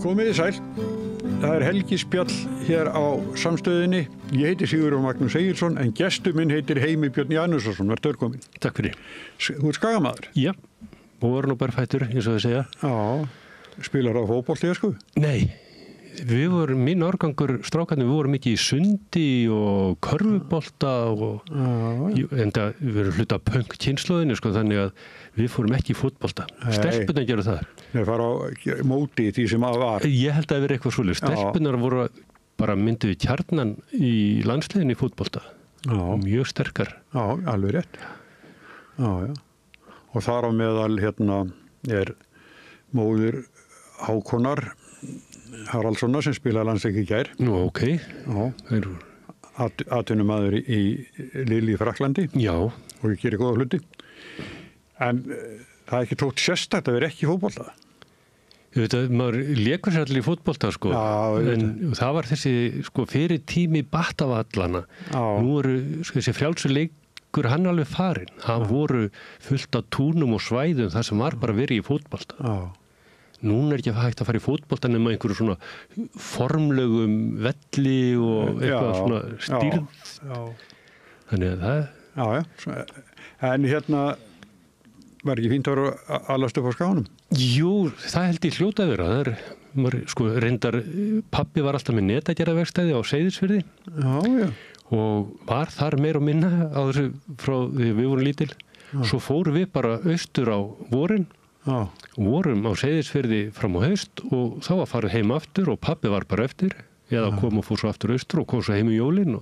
Komiði sæl, það helgispjall hér á Samstöðinni. Ég heiti Sigurður Magnús Egilsson en gestur minn heitir Heimir Björn Janusson. Vertu velkominn. Takk fyrir. Þú ert skagamaður? Já, og var nú bara fættur, eins og þau segja. Já, spilar á fótbolta, sko? Nei, við vorum, minn árgangur strákarnir, við vorum mikið í sundi og körfubolta og enda við vorum hluta af punk-kynslóðinu, sko, þannig að við fórum ekki í fótbolta. Stelpunar gerðu það. Þeir fara á móti því sem að var. Ég held að það verið eitthvað svolítið. Stelpunar voru bara myndið við Kjarnan í landsliðinu í fótbolta. Já. Mjög sterkar. Já, alveg rétt. Já, já. Og þar á meðal er móðir Hákonar Haraldssonar sem spilaði landsleik í gær. Nú, ok. Já. Atvinnumaður í Lille í Frakklandi. Já. Og ég gerir góða hluti. En það er ekki tótt sérstakt að vera ekki í fótbolta. Maður lékur sér allir í fótbolta, sko. Já, en það var þessi, sko, fyrir tími Battavallana. Nú þessi frjálsu leikur hann alveg farinn. Það voru fullt af túnum og svæðum þar sem var bara verið í fótbolta. Já. Núna er ekki hægt að fara í fótbolta nema einhverju svona formlegum velli og eitthvað svona stýrð. Já. Þannig að það... Já. En var ekki fínt að vera allast upp á Skaganum? Jú, það held ég hljóta að vera. Það maður, sko, reyndar, pabbi var alltaf með netagerðarverkstæði á Seyðisfirði. Já. Og var þar meira og minna á þessu frá því við vorum lítil. Já. Svo fórum við bara austur á vorin. Já. Vorum á Seyðisfirði fram á haust og þá var farið heim aftur og pabbi var bara eftir. Eða kom og fór svo aftur austur og kom svo heim í jólin.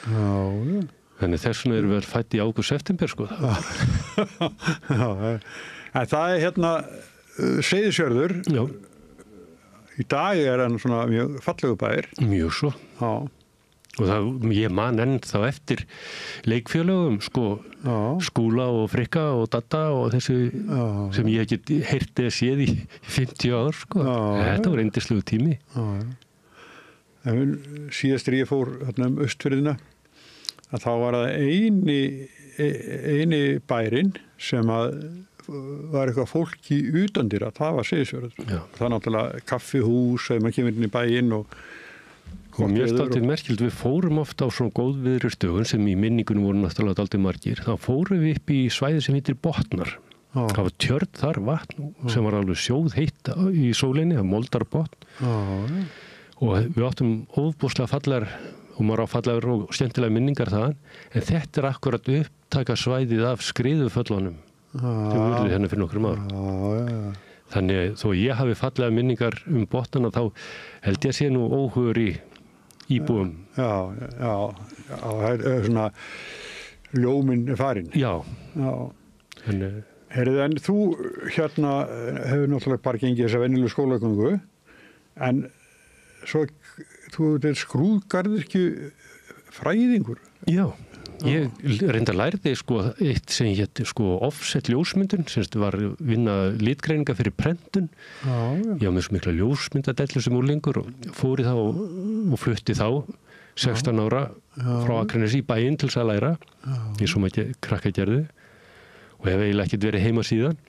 Já. Þannig þess vegna erum við fætt í ágúst-september, sko. Já, en það er Seyðisfjörður. Já. Í dag er hann svona mjög fallegu bær. Mjög svo. Já. Og ég man enn þá eftir leikfélögum, sko, Skúla og Frikka og Dadda og þessu sem ég ekki heyrti að séð í 50 ár, sko. Þetta var yndislegu tími. En síðast ég fór Austfirðina, að þá var það eini bærin sem að var eitthvað fólki utandýra, það var Seyðisfjörður. Það er náttúrulega kaffihús þegar maður kemur inn í bæinn og mér staldið merkild, við fórum ofta á svona góðviðrisdögun sem í minningunum voru náttúrulega dálítið margir. Þá fórum við upp í svæði sem heitir Botnar. Það var tjörn þar, vatn sem var alveg sjóðheitt í sólinni, það moldar botn. Og við áttum ofboðslega fallegar og maður á fallegar og skemmtilega minningar þaðan, en þetta er akkurat upptaka svæðið af skriðuföllunum sem urðu hérna fyrir nokkrum árum. Þannig þó ég hafi fallega minningar botnana þá held ég að sé nú óhugur í íbúum. Já, það er svona ljóminn farinn. Já. En þú hefur náttúrulega bara gengið þessa venjulegu skólagöngu, en svo þú er skrúðgarðirkju fræðingur. Já, ég reyndar lærði eitt sem hét offset ljósmyndun, sem var vinna litgreininga fyrir prentun. Ég var með svo mikla ljósmyndadellu sem úrlingur og fór í þá og flutti þá 16 ára frá Akranesi í bæinn til þess að læra, eins og maður krakka gerðu og hef eiginlega ekkert verið heima síðan.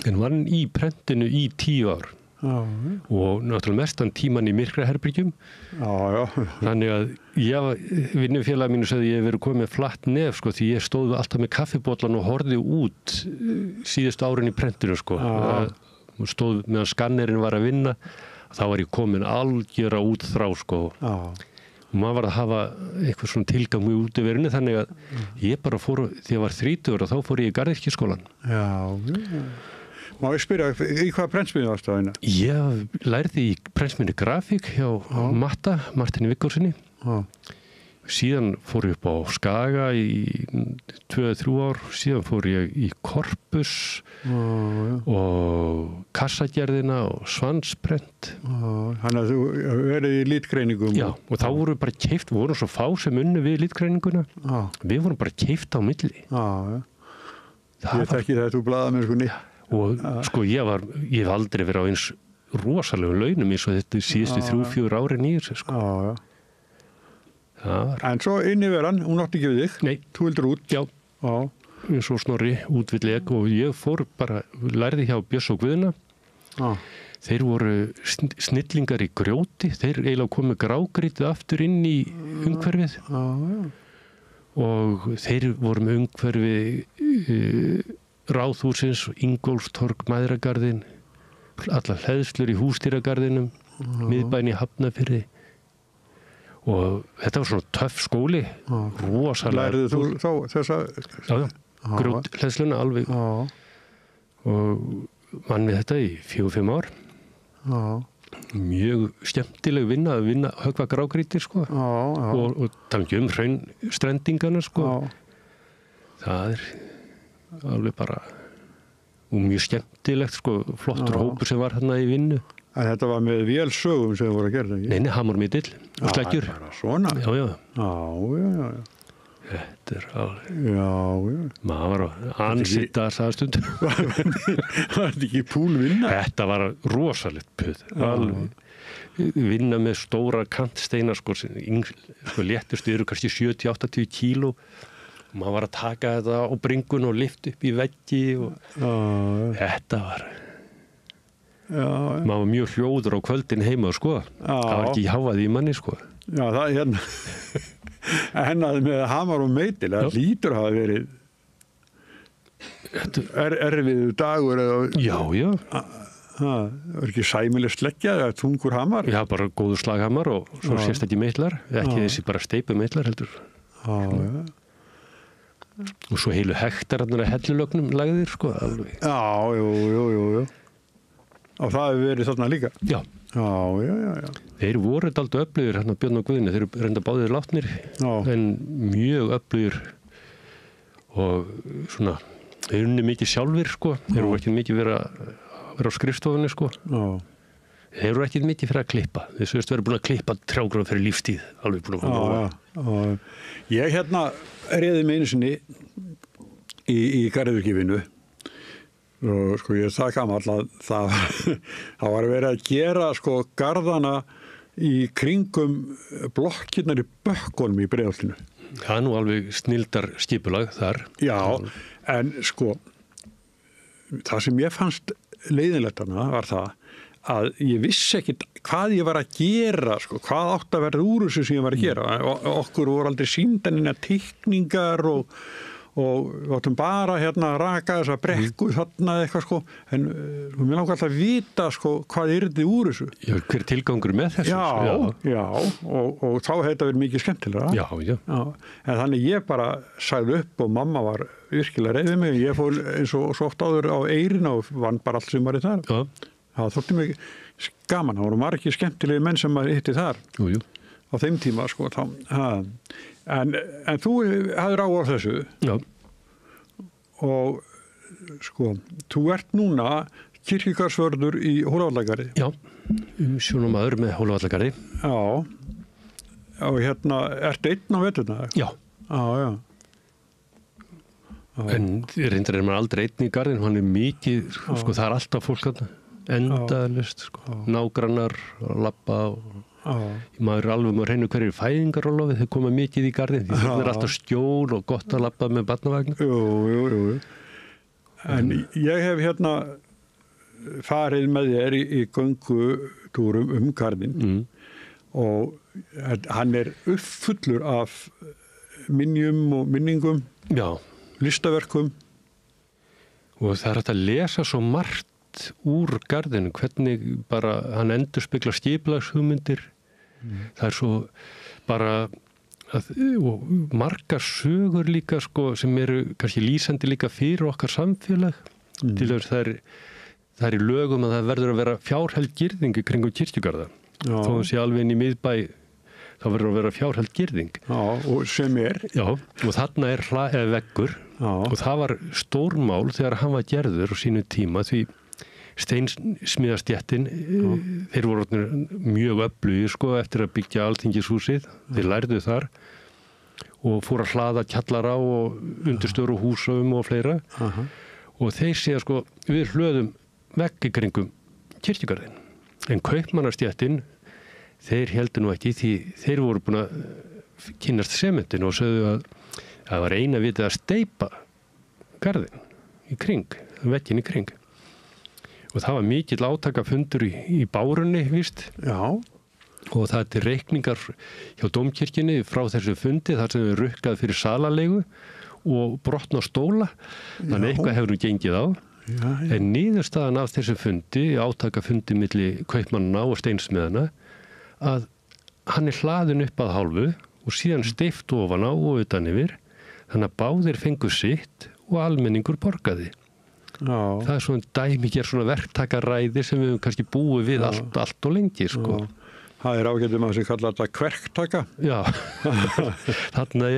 En var í prentinu í 10 ár. Og náttúrulega mestan tíman í myrkraherbyggjum. Þannig að vinnufélagi mínu sagði ég verið komið með flatt nef, sko, því ég stóð alltaf með kaffibollan og horfði út síðustu árin í prentinu, sko. Stóð meðan skannerinn var að vinna, þá var ég komin algjör út þrá, sko. Og maður var að hafa eitthvað svona tilgang í útiverinu, þannig að ég bara fór, þegar ég var 30 og þá fór ég í garðyrkjuskólann. Má ég spyrja, í hvaða prentsmiðju varstu að vinna? Ég lærði í prentsmiðjunni grafík hjá Martini Viggórsinni. Síðan fór ég upp á Skaga í 2-3 ár. Síðan fór ég í Korpus og kassagerðina og Svansprent. Þannig að þú verið í litgreiningum? Já, og þá vorum við bara keypt, við vorum svo fá sem unnu við litgreininguna. Við vorum bara keypt á milli. Ég þekki það að þú blaða með skunni. Og sko ég hef aldrei verið á eins rosalegum launum eins og þetta síðustu 3-4 árin í þessu sko. En svo inniveran, hún átti ekki við þig. Nei. Þú vildur út. Já. Eins og Snorri útvilleg og ég fór bara, lærði hjá Björns og Guðna. Þeir voru snillingar í grjóti, þeir eiginlega komu grágrítið aftur inn í umhverfið. Og þeir voru með umhverfi Ráðhúsins, Ingólfstorg, Mæðragarðinn, allar hleðslur í Húsdýragarðinum, miðbæinn í Hafnarfirði. Og þetta var svona töff skóli, rosalega. Lærðu þú þá þessa? Já, grjóthleðsluna alveg. Og vann við þetta í 4-5 ár. Mjög skemmtileg vinna að höggva grágrýtir sko. Og tala ekki hraunstrendingana sko. Það alveg bara og mjög skemmtilegt sko, flottur hópur sem var hérna í vinnu. En þetta var með vélsögum sem voru að gera það ekki? Nei, hamurmiðill og sleggjur. Það er bara svona? Já. Þetta er alveg... Já. Maður var að ansýta það stundum. Var þetta ekki púlvinna? Þetta var rosalegt puð. Vinna með stóra kantsteina sko, léttustu eru kannski 70-80 kíló. Maður var að taka þetta á bringun og lyfta upp í veggi og þetta var... Maður var mjög hljóður á kvöldin heima sko. Það var ekki háfaði í manni sko. Já, það er hérna... Hennar með hamar og meitil, það lítur hafa verið erfiðu dagur eða... Já. Það er ekki sæmileg sleggja, það er tungur hamar. Já, bara góður slaghamar og svo sést ekki meitlar, ekki þessi bara steypu meitlar heldur. Já. Og svo heilu hektararnar að hellulögnum lagðir sko, alveg. Já. Og það hefur verið þarna líka? Já. Þeir voru dálítið öflugir hérna Björn og Guðni, þeir eru reynda báðir látnir en mjög öflugir og svona þeir unni mikið sjálfir sko, þeir eru ekki mikið vera á skrifstofunni sko. Þeir eru ekki mikið fyrir að klippa, þeir sögust verið búin að klippa trjágráð fyrir lífstíð, alveg búin að koma. Ég hérna réði mig einu sinni í garðurkifinu og sko ég er það gamall að það var verið að gera sko garðana í kringum blokkirnar í Bökkunum í Breiðholtinu. Það er nú alveg snildar skipulag þar. Já, en sko það sem ég fannst leiðinlegt hana var það að ég vissi ekkit hvað ég var að gera sko, hvað átt að verða úr þessu sem ég var að gera. Okkur voru aldrei sýndanina teikningar og við áttum bara hérna að raka þessa brekku þarna eitthvað sko, en mér langar alltaf að vita sko hvað yrði úr þessu. Já, hver tilgangur með þessu? Já, og þá hefði þetta verið mikið skemmtilega. Já. En þannig ég bara sagði upp og mamma var virkilega reið við mig. Ég fór eins og svo oft áður á Eyrina og vann bara allt sumarið þar. Það þótti mig gaman, það voru margir skemmtilegi menn sem maður hitti þar. Jú. Á þeim tíma sko, En þú hafðir áhuga á þessu. Já. Og sko, þú ert núna kirkjugarðsvörður í Hólavallagarði. Já, umsjónarmaður með Hólavallagarði. Já. Og hérna, ertu einn á veturna? Já. Já. En reyndar maður aldrei einn í garðin, hann er mikið, sko, það er alltaf fólk endalist, sko, nágrannar að labba og maður er alveg með hreinu hverjir fæðingarólofi, þeir koma mikið í garðin því það er alltaf skjól og gott að labba með barnavagn. Jú. En ég hef hérna farið með þér í göngutúrum garðin og hann er uppfullur af minjum og minningum, listaverkum og það er hægt að lesa svo margt úr garðinu, hvernig bara hann endurspeglar skipulagshugmyndir. Það er svo bara og margar sögur líka sko, sem eru kannski lýsandi líka fyrir okkar samfélag. Til þess það er í lögum að það verður að vera fjárheld girðing í kringum kirkjugarða. Þó það sé alveg inn í miðbæ þá verður að vera fjárheld girðing. Og sem er. Já, og þarna er veggur og það var stórmál þegar hann var gerður á sínu tíma því steinsmíðastjettin þeir voru mjög öflugir sko eftir að byggja Alþingishúsið, þeir lærðu þar og fór að hlaða kjallara og undirstöru húsum og fleira og þeir segja sko við hlöðum vegg í kringum kirkjugarðin en kaupmannastjættin þeir heldur nú ekki því þeir voru búin að kynnast sementin og sögðu að það var eina vitið að steypa garðin í kring, veggin í kring og það var mikill átakafundur í Bárunni, víst Já. Og það er til reikningar hjá Dómkirkjunni frá þessu fundi þar sem við rukkað fyrir salalegu og brotna stóla. Þannig eitthvað hefur nú gengið á. Já. En niðurstaðan af þessu fundi, átakafundi milli kaupmannana og steinsmiðana, að hann er hlaðin upp að hálfu og síðan steypt ofan á og utan yfir. Þannig að báðir fengu sitt og almenningur borgaði. Já. Það er svona dæmiger svona verktakaræði sem við höfum kannski búið við allt og lengi, sko. Já. Það er ágætum að sem kallar þetta kverktaka. Já, þarna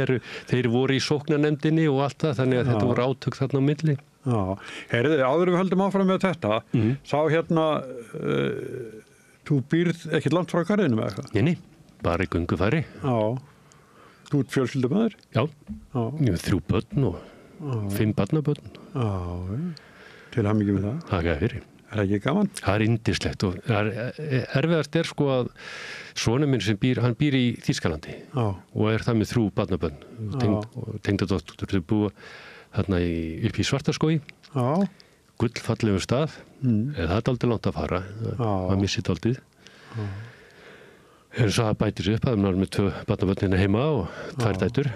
þeir voru í sóknarnefndinni og allt það, þannig að þetta voru átök þarna á milli. Já, heyrðu, áður við höldum áfram með þetta, þá þú býrð ekkert langt frá garðinu með eitthvað? Nei, bara í göngufæri. Já, þú ert fjölskyldumæður? Já, ég hef 3 börn og 5 barnabörn. Já, til hamingju með það. Það er fyrir. Er það ekki gaman? Það er yndislegt og erfiðast er sko að sonur minn sem hann býr í Þýskalandi og er það með 3 barnabörn og tengdadóttur þau búa þarna upp í Svartaskógi gullfallegu stað eða það er dálítið langt að fara að missi dálítið en svo það bætir sig upp að maður með 2 barnabörnina heima og 2 dætur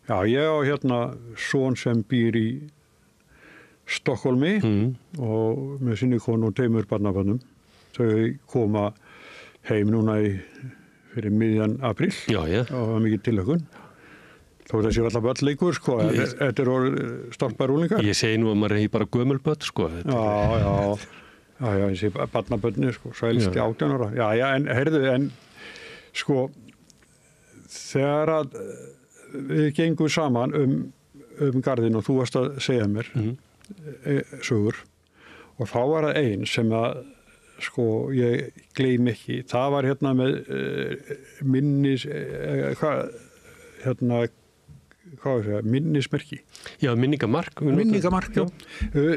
Já, ég á son sem býr í Stokkólmi og með sinni konu og 2 barnabörnum. Þau koma heim núna fyrir miðjan apríl og það var mikið tilhökun. Þó þessi var alltaf börnleikur, sko. Þetta stolpar úlingar. Ég segi nú að maður er bara gömul börn, sko. Já, þessi barnabörni, sko, svo elsti 18 ára. Já, en heyrðu, sko, þegar að við gengum saman garðin og þú varst að segja mér sögur og þá var það ein sem að sko ég gleym ekki það var með minnismerki Já, minningamark já.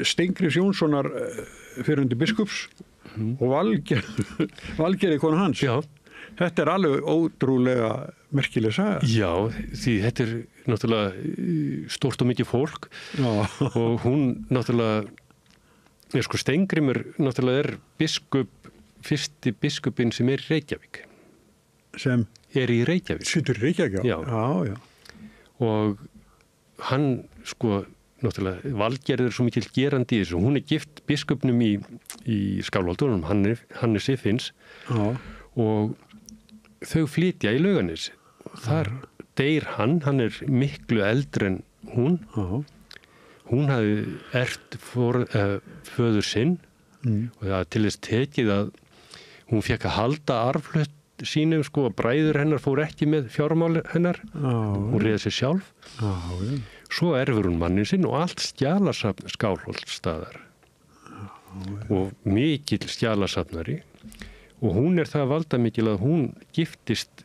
Steingríms Jónssonar fyrrundi biskups og Valgerði konu hans Já. Þetta er alveg ótrúlega merkileg saga. Já, því þetta er náttúrulega stórt og mikið fólk og hún náttúrulega sko Steingrímur náttúrulega fyrsti biskupinn sem er í Reykjavík. Sem? Er í Reykjavík. Situr í Reykjavík, já. Og hann sko náttúrulega Valgerður svo mikil gerandi í þessu. Hún er gift biskupnum í Skálholt, Hannesi Finns og þau flytja í Laugarnes. Þar deyr hann er miklu eldri en hún. Hún hafði erft föður sinn og það til þess tekið að hún fekk að halda arfhlut sínum, sko, að bræður hennar fór ekki með fjármál hennar. Hún réði sig sjálf. Svo erfur hún mannin sinn og allt skjalasafn Skálholtsstaðar og mikill skjalasafnari. Og hún er það valdamikil að hún giftist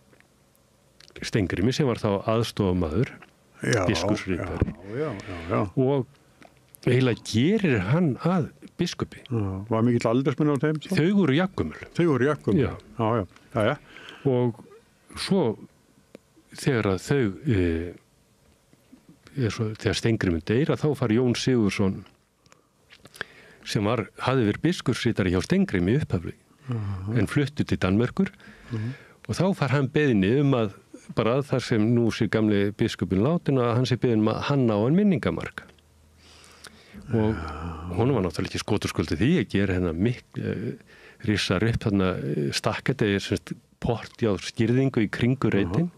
Steingrími sem var þá aðstofamaður biskupsritari og eiginlega gerir hann að biskupi. Var mikill aldursmunur á þeim? Þau voru jafngömul. Já. Og svo þegar að þegar Steingrími deyr þá far Jón Sigurðsson sem hafði verið biskupsritari hjá Steingrími upphaflega en fluttu til Danmerkur og þá far hann beðni að bara þar sem nú sé gamli biskupinn látin að hann sé beðin að hann á en minningamark og hún var náttúrulega ekki skotursköldi því að gera hennar rissar upp þarna stakket eða porti á skýrðingu í kringu reitin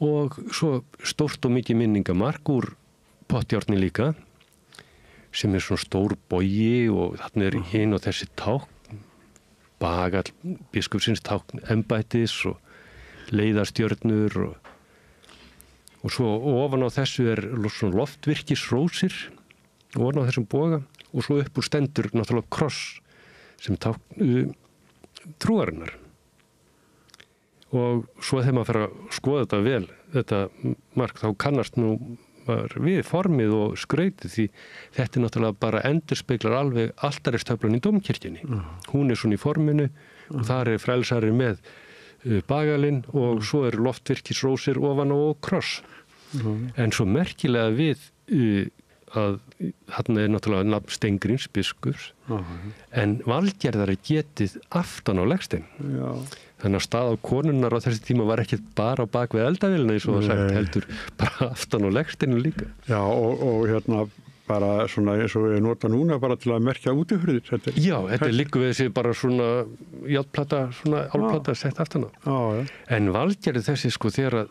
og svo stórt og mikið minningamark úr pottjárni líka sem svona stór bogi og þarna hinn og þessi tákn bagall biskupsins tákn embættis og leiðarstjörnur og svo ofan á þessu svona loftvirkisrósir ofan á þessum boga og svo upp úr stendur náttúrulega kross sem tákn trúarinnar og svo þegar maður fer að skoða þetta vel, þetta mark, þá kannast nú við formið og skrautið, því þetta náttúrulega bara endurspeglar alveg altaristöflun í dómkirkjunni. Hún svona í forminu og þar frelsari með bagalinn og svo loftvirkisrósir ofan og kross. En svo merkilega við að hann náttúrulega nafn Steingríms biskups, en Valgerðar getið aftan á legstein. Þannig að stað á konunnar á þessi tíma var ekki bara bak við eldavélina eins og það sagt, heldur bara aftan á legsteinu líka. Já, og hérna bara svona eins og ég nota núna bara til að merkja útihurðir. Já, þetta líka við þessi bara svona játplata, svona álplata sett aftan á. Já. En Valgerður þessi sko þegar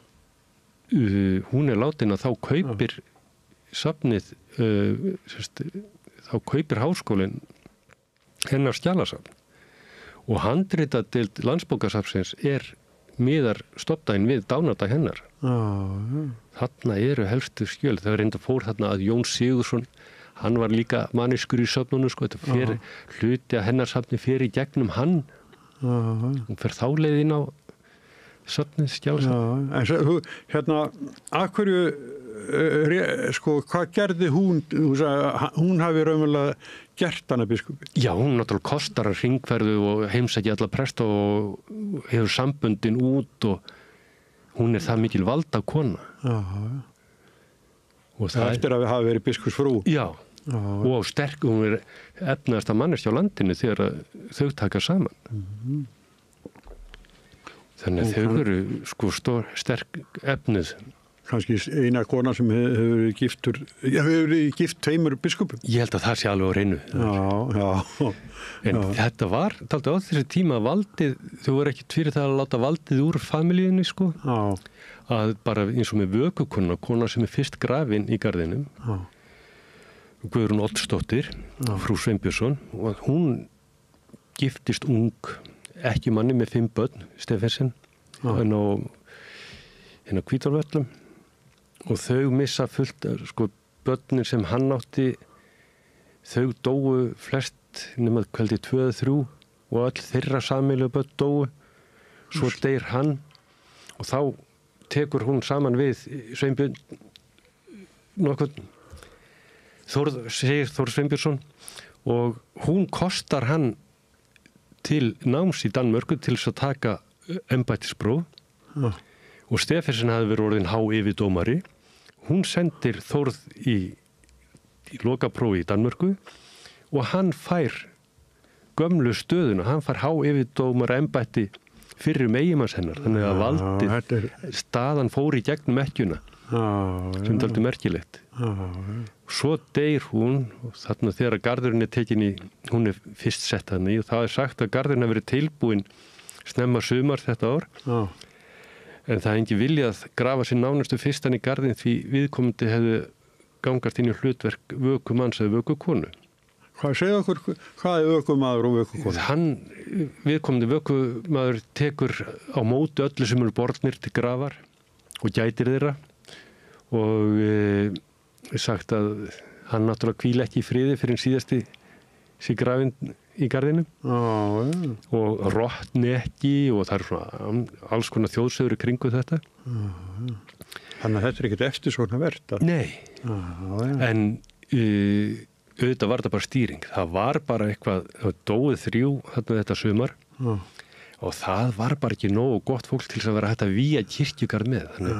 hún látin að þá kaupir safnið, þá kaupir háskólinn hennar skjalasafn og handritadeild Landsbókasafnsins miðar stofndaginn við dánardag hennar. Þarna helstu skjöl. Það reynda fór þarna að Jón Sigurðsson, hann var líka manniskur í söfnunum, sko, þetta hluti að hennar safni fer í gegnum hann og fer þá leiðin á safnið skjalasafn. En hérna, af hverju sko, hvað gerði hún? Hún hafi raunverulega gert hana biskupi. Já, hún náttúrulega kostar að hringferðu og heimsækja alla presta og hefur samböndin út og hún það mikil valda kona. Og eftir að við hafi verið biskupsfrú. Já, og sterk, hún efnaðasta manneskja á landinu þegar þau taka saman. Þannig að þau eru sko sterk efnuð. Kannski eina kona sem hefur verið gift tveimur biskupum. Ég held að það sé alveg á reynu. Já. En þetta var taldi á þessi tíma valdið, þau voru ekkert fyrir það að láta valdið úr familíunni, sko. Já. Að bara eins og með vökukona, kona sem fyrst grafin í garðinum. Já. Guðrún Oddsdóttir, frú Sveinbjörnsson, og hún giftist ung, ekki manni með 5 börn, Steffensen, en á Hvítárvöllum. Og þau missa fullt, sko, börnin sem hann átti, þau dóu flest nema kvöldi 2-3 og öll þeirra sameiginlegu börn dóu. Svo deyr hann og þá tekur hún saman við Sveinbjörn, nokkuð, Þór Sveinbjörnsson, og hún kostar hann til náms í Danmörku til þess að taka embættispróf. Og Steffensen hafði verið orðin yfirdómari. Hún sendir Þórð í lokaprófi í Danmörku og hann fær gömlu stöðuna, hann fær yfirdómara embætti fyrir eiginmanns hennar. Þannig að valdið, staðan fór í gegnum ekkjuna, sem er aldrei merkilegt. Svo deyr hún, og þarna þegar garðurinn tekin hún fyrst sett hann í, og það sagt að garðurinn hafi verið tilbúin snemma sumar þetta ár. En það ekki viljað að grafa sér nánustu fyrstan í garðin því viðkomandi hefði gangast inn í hlutverk vökumanns eða vökukonu. Hvað segja okkur, hvað vökumaður og vökukonu? Viðkomandi vökumaður tekur á móti öllu sem eru borðnir til grafar og gætir þeirra og sagt að hann náttúrulega hvíla ekki í friði fyrir síðasti sé grafinn í garðinum og rotni ekki og það svona alls konar þjóðsögur í kringu þetta. Þannig að þetta ekkert eftirsóknarvert? Nei, en auðvitað var þetta bara stýring. Það var bara eitthvað, það dóið 3 þetta sumar og það var bara ekki nógu gott fólk til þess að vera hægt að vígja kirkjugarð með. Þannig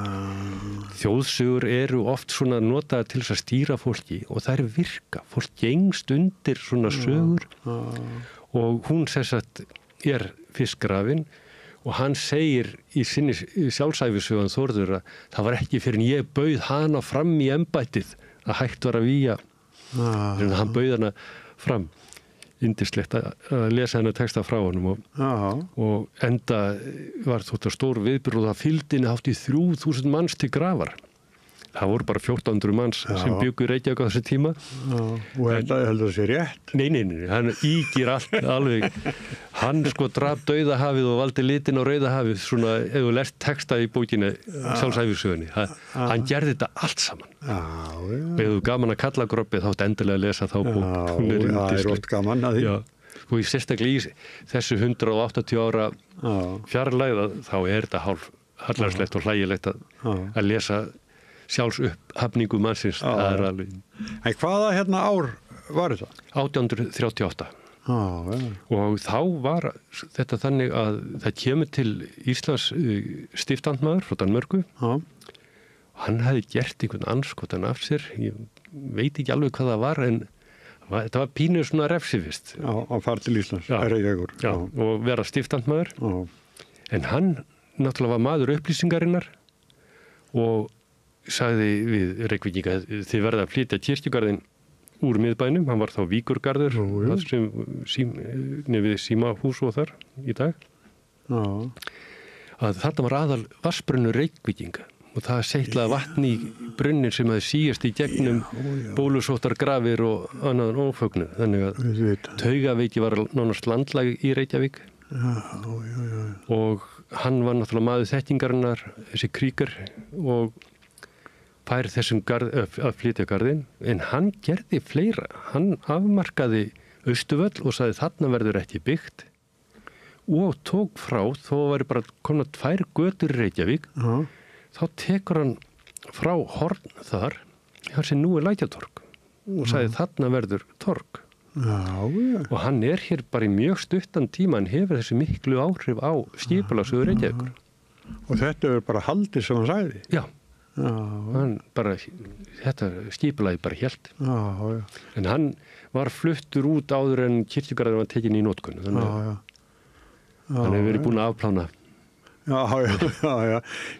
þjóðsögur eru oft svona notaðar til þess að stýra fólki og það virka. Fólk gengst undir svona sögur og hún sagt fyrst grafin og hann segir í sinni sjálfsæfisögun Þórður að það var ekki fyrir en ég bauð hana fram í embættið að hægt var að vígja. Hann bauð hana fram. Yndislegt að lesa hennar texta frá honum og enda var þetta stór viðburð og það fylgdi henni hátt í 3000 manns til grafar. Það voru bara 1400 manns sem bjuggu í Reykjavík á þessi tíma. Og þetta heldur það sé rétt? Nei, hann ígir allt alveg. Hann sko drap Dauðahafið og valdi litin á Rauðahafið, svona, ef þú lest texta í bókinni, sjálfsæfisögunni. Hann gerði þetta allt saman. Ef þú gaman að kalla groppið, þá endilega að lesa þá bók. Það oft gaman að því. og í sérstaklega í þessu 180 ára fjarlægða þá þetta hálf hallarslegt og hlægilegt að lesa sjálfsupphafningu mannsins. Það alveg... En hvaða ár var þetta? 1838. Og þá var þetta þannig að það kemur til Íslands stiftandmaður frá Danmörku. Hann hefði gert einhvern anskotan af sér, ég veit ekki alveg hvað það var, en þetta var pínu svona refsivist. Að fara til Íslands, og vera stiftandmaður. En hann náttúrulega var maður upplýsingarinnar og sagði við Reykvíkinga, þið verða að flytja kirkjugarðinn úr miðbænum, hann var þá Víkurgarður, nefið Símahús og þar í dag. Að þarna var aðal vatnsbrunnur Reykvíkinga og það seytlaði vatn í brunnin sem hafði sígast í gegnum bólusóttar grafir og annan ófögnu. Þannig að Taugaveiki var nánast landlæg í Reykjavík. Og hann var náttúrulega maður þekkingarinnar, þessi Krieger, og fær þessum að flytja garðinn, en hann gerði fleira. Hann afmarkaði Austurvöll og sagði þarna verður ekki byggt og tók frá, þó væri bara komna 2 götur í Reykjavík, þá tekur hann frá horn þar, sem nú Lækjatorg, og sagði þarna verður torg. Og hann hér bara í mjög stuttan tíma, hann hefur þessi miklu áhrif á skipulagssögu Reykjavíkur. Og þetta er bara haldið sem hann sagði? Já. Hann bara, þetta skipulagi bara hélt. En hann var fluttur út áður en kirkjugarður var tekin í notkun. Þannig hann hefur verið búin að afplána.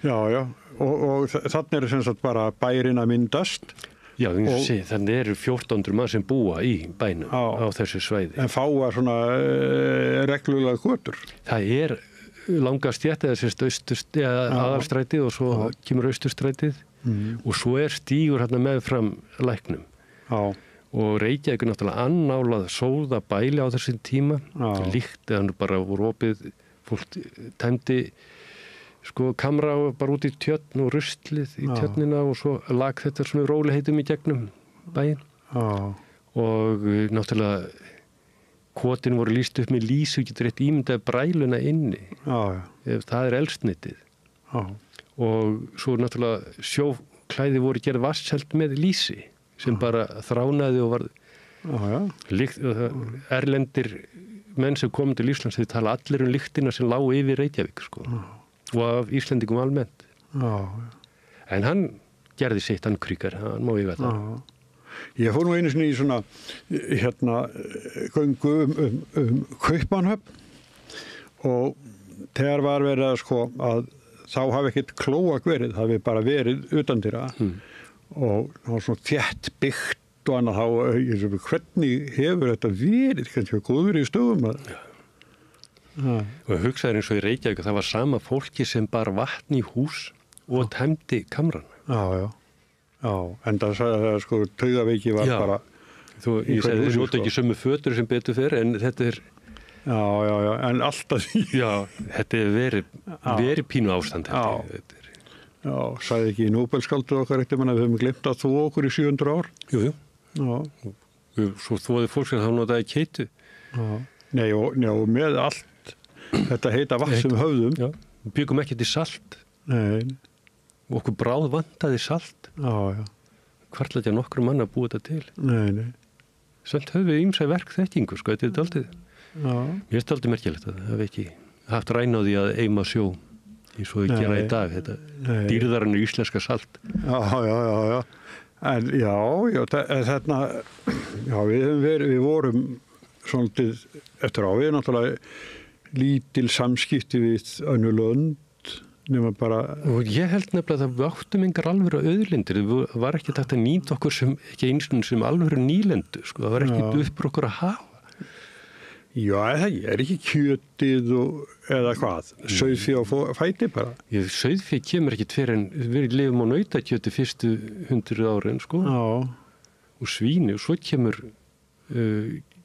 Já. Og þannig er sem sagt bara bærinn að myndast. Já, þannig eru 1400 mann sem búa í bænum á þessu svæði. En fáa svona reglulega götur. Það langa stjætt eða aðalstrætið og svo kemur austurstrætið og svo stígur hérna meðfram Læknum. Og Reykjavík náttúrulega annálað sóða bæli á þessum tíma. Líkt eða hann bara voru opið, fólk tæmdi kamra bara út í tjörn og ruslið í tjörnina og svo lag þetta svona róliheitum í gegnum bæinn. Og náttúrulega kotin voru lýst upp með lýsu, getur rétt ímyndaði bræluna inni. Ef það eldsneytið. Og svo náttúrulega sjóklæði voru gerð vatnselt með lýsi sem bara þránaði og var erlendir menn sem komið til Íslands, þau tala allir lyktina sem lágu yfir Reykjavík og af Íslendingum almennt. En hann gerði sitt, hann Krieger, hann má ég veta. Ég fór nú einu sinni í svona göngu Kaupmannahöfn og þegar var verið að þá hafi ekkert klóak verið, það hafi bara verið utandyra og það var svona þétt byggt og annað þá, hvernig hefur þetta verið, kannski góður í stöðum og hugsaður eins og í Reykjavík, það var sama fólki sem bar vatn í hús og tæmdi kamran. Já, en það sagði að Taugaveiki var bara... Ég sagði þessi nota ekki sömu fötur sem betur fyrir, en þetta Já, en alltaf því. Já, þetta verið pínu ástand. Já, sagði ekki í Nóbelskáldu okkar eftir mann að við höfum glemt að þvo okkur í 700 ár. Jú. Svo þvoði fólk sem þá notaði keitu. Nei, og með allt þetta heita vatn sem við höfðum. Já, við byggum ekki til salt. Nei. Og okkur bráð vantaði salt. Hvartlætja nokkru manna að búa þetta til. Nei. Samt höfum við ýmsa verkþekkingu, þetta er daldið. Mér finnst daldið merkilegt að það hafi ekki haft ræn á því að eima sjó eins og við gera í dag, þetta dýrðarinn í íslenska salt. Já. En þarna, við vorum svolítið eftir við náttúrulega lítil samskipti við önnur lönd, nema bara... Og ég held nefnilega að við áttum engar alvöru auðlindir, það var ekki takt að nýta okkur ekki eins og sem alvöru nýlendu, það var ekki uppur okkur að hafa. Já, það ekki kjötið eða hvað, sauðfé á fæti bara. Sauðfé kemur ekki fyrir en við lifum á nautakjöti fyrstu 100 árin, og svíni, og svo kemur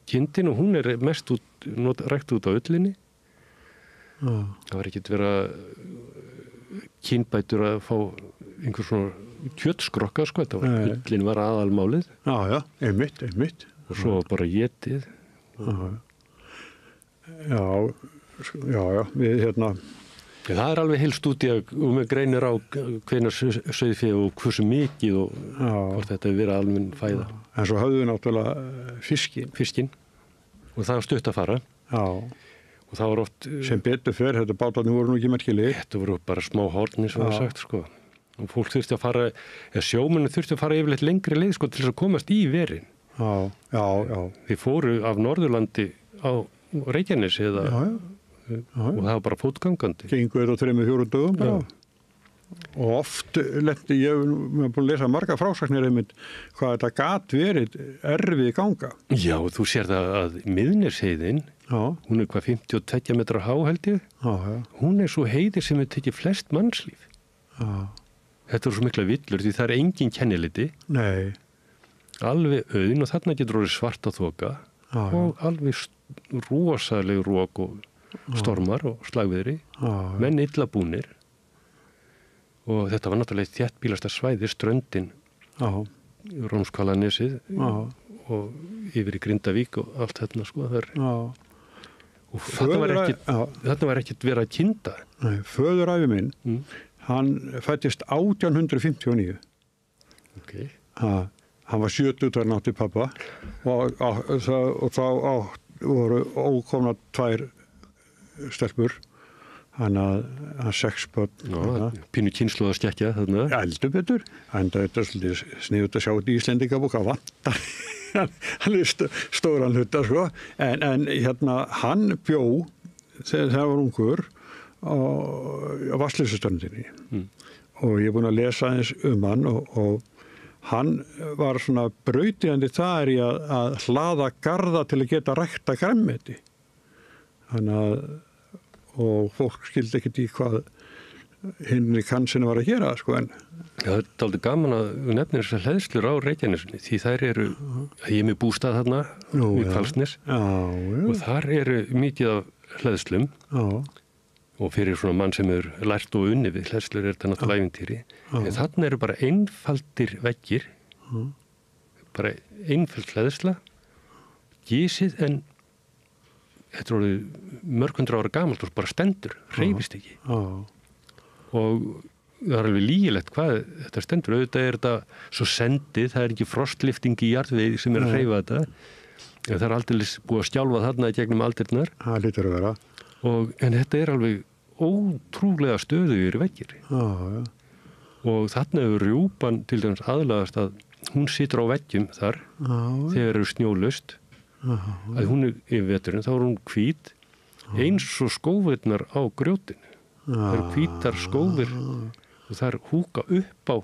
kindin og hún mest rækt út á ullinni. Það var ekkert vera kynbætur að fá einhver svona kjötskrokka, þetta var ullin var aðalmálið. Já, einmitt. Og svo bara étið. Já, við hérna... Það er alveg heil stúdía og með greinir á hvenær sauðfé og hversu mikið og hvort þetta hefur verið almenn fæða. En svo höfðu við náttúrulega fiskinn og það var stutt að fara. Já. Og það var oft... Sem betur fyrr, þetta bátarnir voru nú ekki merkilegir. Þetta voru bara smá horni, svo það sagt, sko. Og fólk þurfti að fara, sjómenn þurfti að fara yfirleitt lengri leið, sko, til þess að komast í verin. Já. Þið fóru af Norðurlandi á Reykjanesi eða... og það var bara fótgangandi. Gengu þetta 3-4 dögum bara. Og oft lendi ég búin að lesa marga frásagnir einmitt hvað þetta gat verið erfið ganga. Já, þú sér það að Miðnesheiðin, hún er hvað 52 metrar há held ég. Já. Hún er svo heiði sem við tekið flest mannslíf. Já. Þetta er svo mikla villur því það er engin kenniliti. Nei. Alveg auðn og þarna getur orðið svarta þoka og alveg rosaleg rók og stormar og slagviðri, menn illa búnir og þetta var náttúrulega þéttbýlasta svæði, ströndin, Rómskalanesið og yfir í Grindavík og allt þetta sko þar. Og þetta var ekkert verið að kynda. Nei, föðurafi minn, hann fættist 1859. Okay. Hann var 70 þegar nátti pappa og þá voru ókomna 2 stelpur, hann að 6 börn. Pínu kynslu að skekkja þarna. Eldur betur, en þetta er svolítið sniðut að sjá þetta í Íslendingabók að vantar. Hann er stóran hluta, sko. En hérna, hann bjó, þegar hann var ungur, á Vatnsleysuströndinni. Og ég er búin að lesa aðeins hann og hann var svona brautandi þar í að hlaða garða til að geta rækta grænmeti. Þannig að og fólk skildi ekkert í hvað hinn í Kansinu var að gera, sko, en... Já, þetta er aldrei gaman að nefna þessar hleðslur á Reykjanesinni, því þær eru, ég er með bústað þarna, við Hvalsnes, og þar eru mikið af hleðslum, og fyrir svona mann sem er lært og unni við hleðslur er þetta náttúrulega ævintýri, en þarna eru bara einfaldir veggir, bara einfald hleðsla, gísið, en þetta er mörg 100 ára gamalt og bara stendur, hreyfist ekki. Og það er alveg lýgilegt hvað þetta stendur. Auðvitað er þetta svo sendið, það er ekki frostlifting í jarðvegi sem er að hreyfa þetta. En það er aldrei búið að skjálfa þarna í gegnum aldirnar. Það lítur að vera. En þetta er alveg ótrúlega stöðugir veggir. Og þarna hefur rjúpan til dæmis aðlagast að hún situr á veggjum þar þegar eru snjólaust. Að hún er yfir veturinn, þá er hún hvít eins og skófirnar á grjótinu. Það eru hvítar skófir og það er húka upp á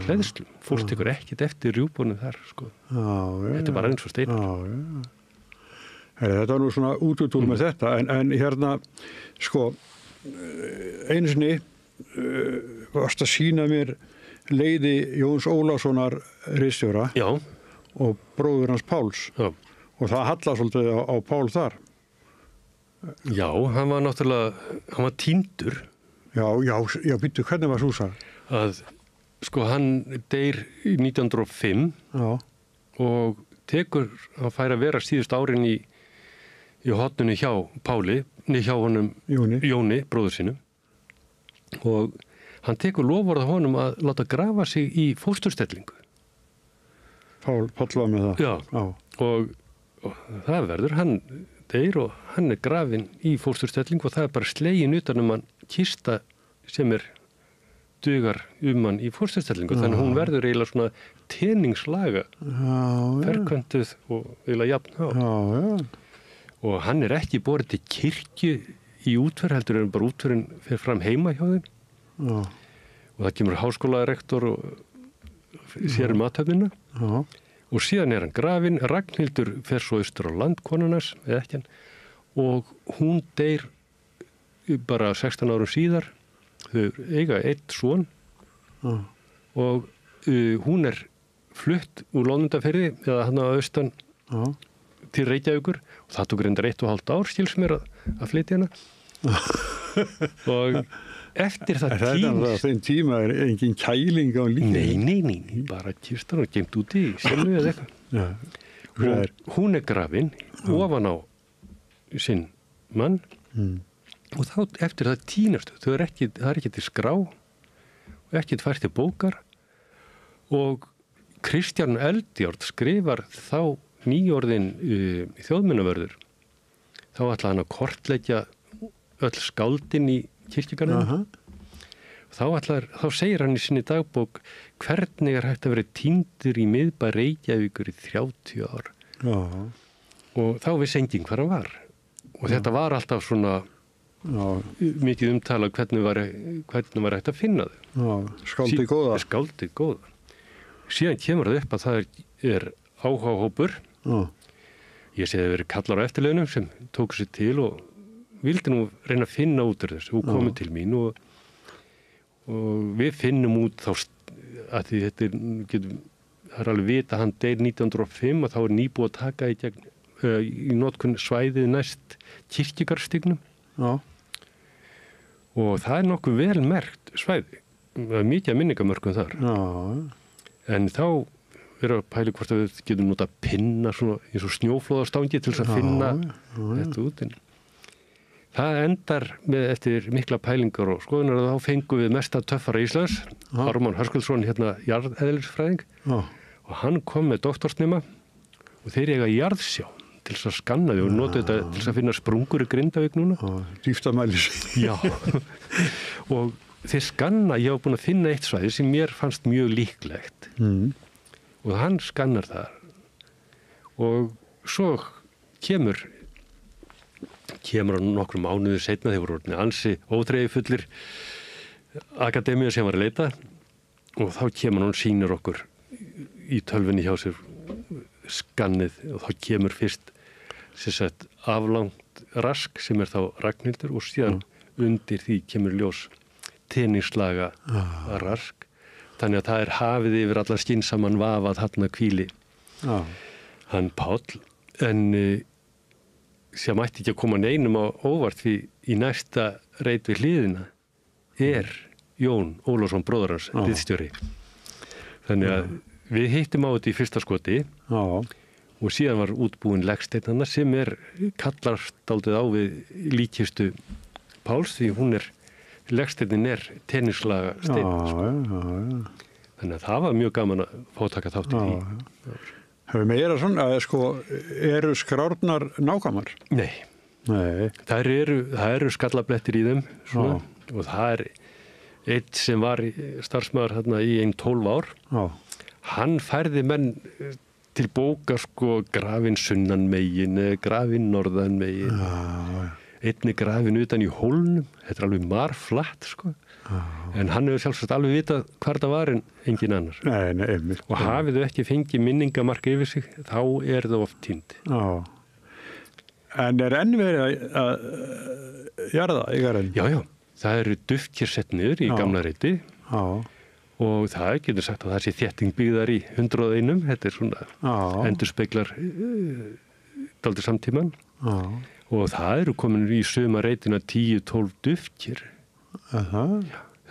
hleðslum. Fólk tekur ekkert eftir rjúpunum þar, sko. Þetta er bara eins og steinar. Þetta var nú svona útúr með þetta, en hérna, sko, einu sinni varst að sýna mér leiði Jóns Ólafssonar ritstjóra. Já. Og bróður hans Páls. Já. Og það halla svolítið á Pál þar. Já, hann var náttúrulega, hann var týndur. Já, býttu, hvernig var Súsa? Sko, hann deyr í 1905 og hann fær að vera síðust árin í hotnunni hjá Páli, hjá honum Jóni, bróður sínum. Og hann tekur loforð af honum að láta grafa sig í fósturstellingu. Páll var með það. Já. Og það verður, hann deyr og hann er grafinn í fósturstellingu og það er bara slegin utan hann kista sem dugar hann í fósturstellingu. Þannig hún verður eiginlega svona teningslaga, ferköntuð og eiginlega jafn. Og hann er ekki borið til kirkju í útför, heldur bara útförin fer fram heima hjá þeim. Og það kemur háskólarektor og sér athöfnina og síðan er hann grafinn. Ragnhildur fer svo austur á land, konunars, eða ekki hann, og hún deyr bara 16 árum síðar. Þau eiga 1 son og hún er flutt úr Lónundafirði eða hann á austan til Reykjavíkur og það tók reyndar 1,5 ár skils mér að flytja hana. Og eftir það týnist. Það þeim tíma er engin kæling á lífi. Nei, bara kistan og geimt úti í selnu eða eitthvað. Og hún er grafin ofan á sinn mann og þá eftir það tínast það er ekki til skrá og ekki til fært til bókar og Kristján Eldjárn skrifar þá nýorðin þjóðminnavörður þá ætla hann að kortleggja öll skáldin í kirkjugarðinum þá segir hann í sinni dagbók hvernig er hægt að vera týndur í miðbæ Reykjavíkur í 30 ár og þá vissi enginn hvar hann var og þetta var alltaf svona mikið umtalað hvernig var hægt að finna þau skáldið góða síðan kemur það upp að það er áhugahópur ég sé það verið kallar á eftirlaunum sem tóku sér til og vildi nú reyna að finna út úr þessu og komið til mín og við finnum út þá að því þetta það er alveg vita hann deyr 1905 og þá er nýbúið að taka í notkun svæðið næst kirkjugarðstígnum og það er nokkuð vel merkt svæði það er mikið minningamörkum þar en þá er að pæli hvort að við getum notað pinna svona eins og snjóflóðastangi til þess að finna þetta út það endar með eftir mikla pælingar og skoðunar að þá fengum við mesta töffara Íslands Ármann Höskuldsson jarðeðlisfræðing og hann kom með doktorsnema og þeir eiga jarðsjá til þess að skanna þau og nota þetta til þess að finna sprungur í Grindavík núna dýptamælis já og þeir skanna, ég var búin að finna eitt svæði sem mér fannst mjög líklegt og hann skannar það og svo kemur hann nokkrum mánuður seinna þeir voru orðnir ansi óþreyjufullir akademíu sem var að leita og þá kemur hann sýnir okkur í tölvunni hjá sér skannið og þá kemur fyrst sagt, aflangt rask sem er þá Ragnhildur og síðan undir því kemur ljós teningslaga rask þannig að það er hafið yfir allar skynsaman vafað þarna hvíli hann Páll en sem ætti ekki að koma neinum á óvart því í næsta reit við hliðina er Jón Ólafsson bróðir hans ritstjóri þannig að við hittum á þetta í fyrsta skoti og síðan var útbúin legsteinn sem kallast dálítið á við líkistu Páls því legsteinin tennislaga steinn þannig að það var mjög gaman að fá taka þátt í því Hefur meira svona að eru skrárnar nákvæmar? Nei. Það eru skallablettir í þeim svona, og það er eitt sem var starfsmaður hérna í 12 ár hann færði menn til bóka grafin sunnan megin grafin norðan megin einni grafin utan í hólnum þetta er alveg marflatt en hann hefur sjálfsagt alveg vitað hvar það var en engin annar Nei, og hafið þau ekki fengið minningamark yfir sig þá er það oft týnd En enn verið að jarða í garðinum? Já, það eru duftkir sett niður í gamla reiti og það getur sagt að það sé þétting byggðar í 101 þetta er svona endurspeglar dálítið samtíman og það eru komin í suma reitina 10-12 duftkir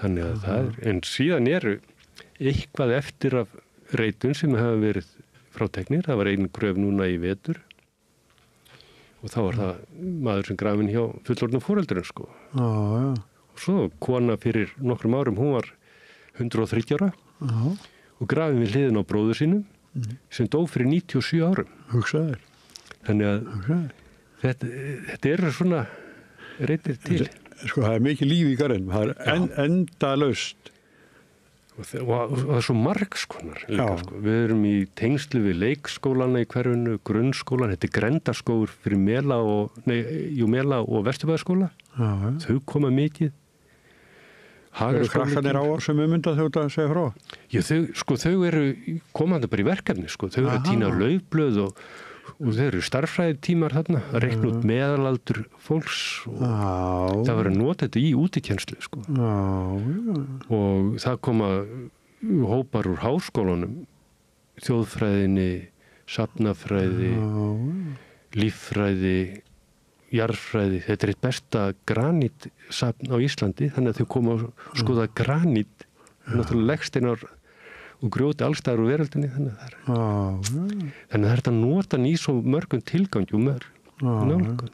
þannig að það en síðan eru eitthvað eftir af reitun sem hafa verið fráteknir, það var ein gröf núna í vetur og þá var það maður sem grafinn hjá fullorðnum foreldurinn og svo kona fyrir nokkrum árum, hún var 130 ára og grafinn við hliðin á bróður sínum sem dó fyrir 97 árum Hugsaður þannig að þetta eru svona reitir til það er mikið líf í garðinum, það er endalaust og það er svo margskonar líka við erum í tengslu við leikskólana í hverfinu, grunnskólan þetta er grendarskóur fyrir Mela og Vesturbæðarskóla þau koma mikið Eru krakkarnir á sem mynda þau að segja frá? Já, þau eru komandi bara í verkefni þau eru að tína laufblöð og þau eru starffræðitímar þarna að reikna út meðalaldur fólks og það var að nota þetta í útikennslu og það koma hópar úr háskólanum þjóðfræðinni, safnafræði líffræði jarðfræði, þetta er eitt besta granitsafn á Íslandi þannig að þau koma að skoða granít náttúrulega leggsteinar og grjóti allstaðar úr veröldinni þannig að það er þetta að nota í svo mörgum tilgangi og nálgun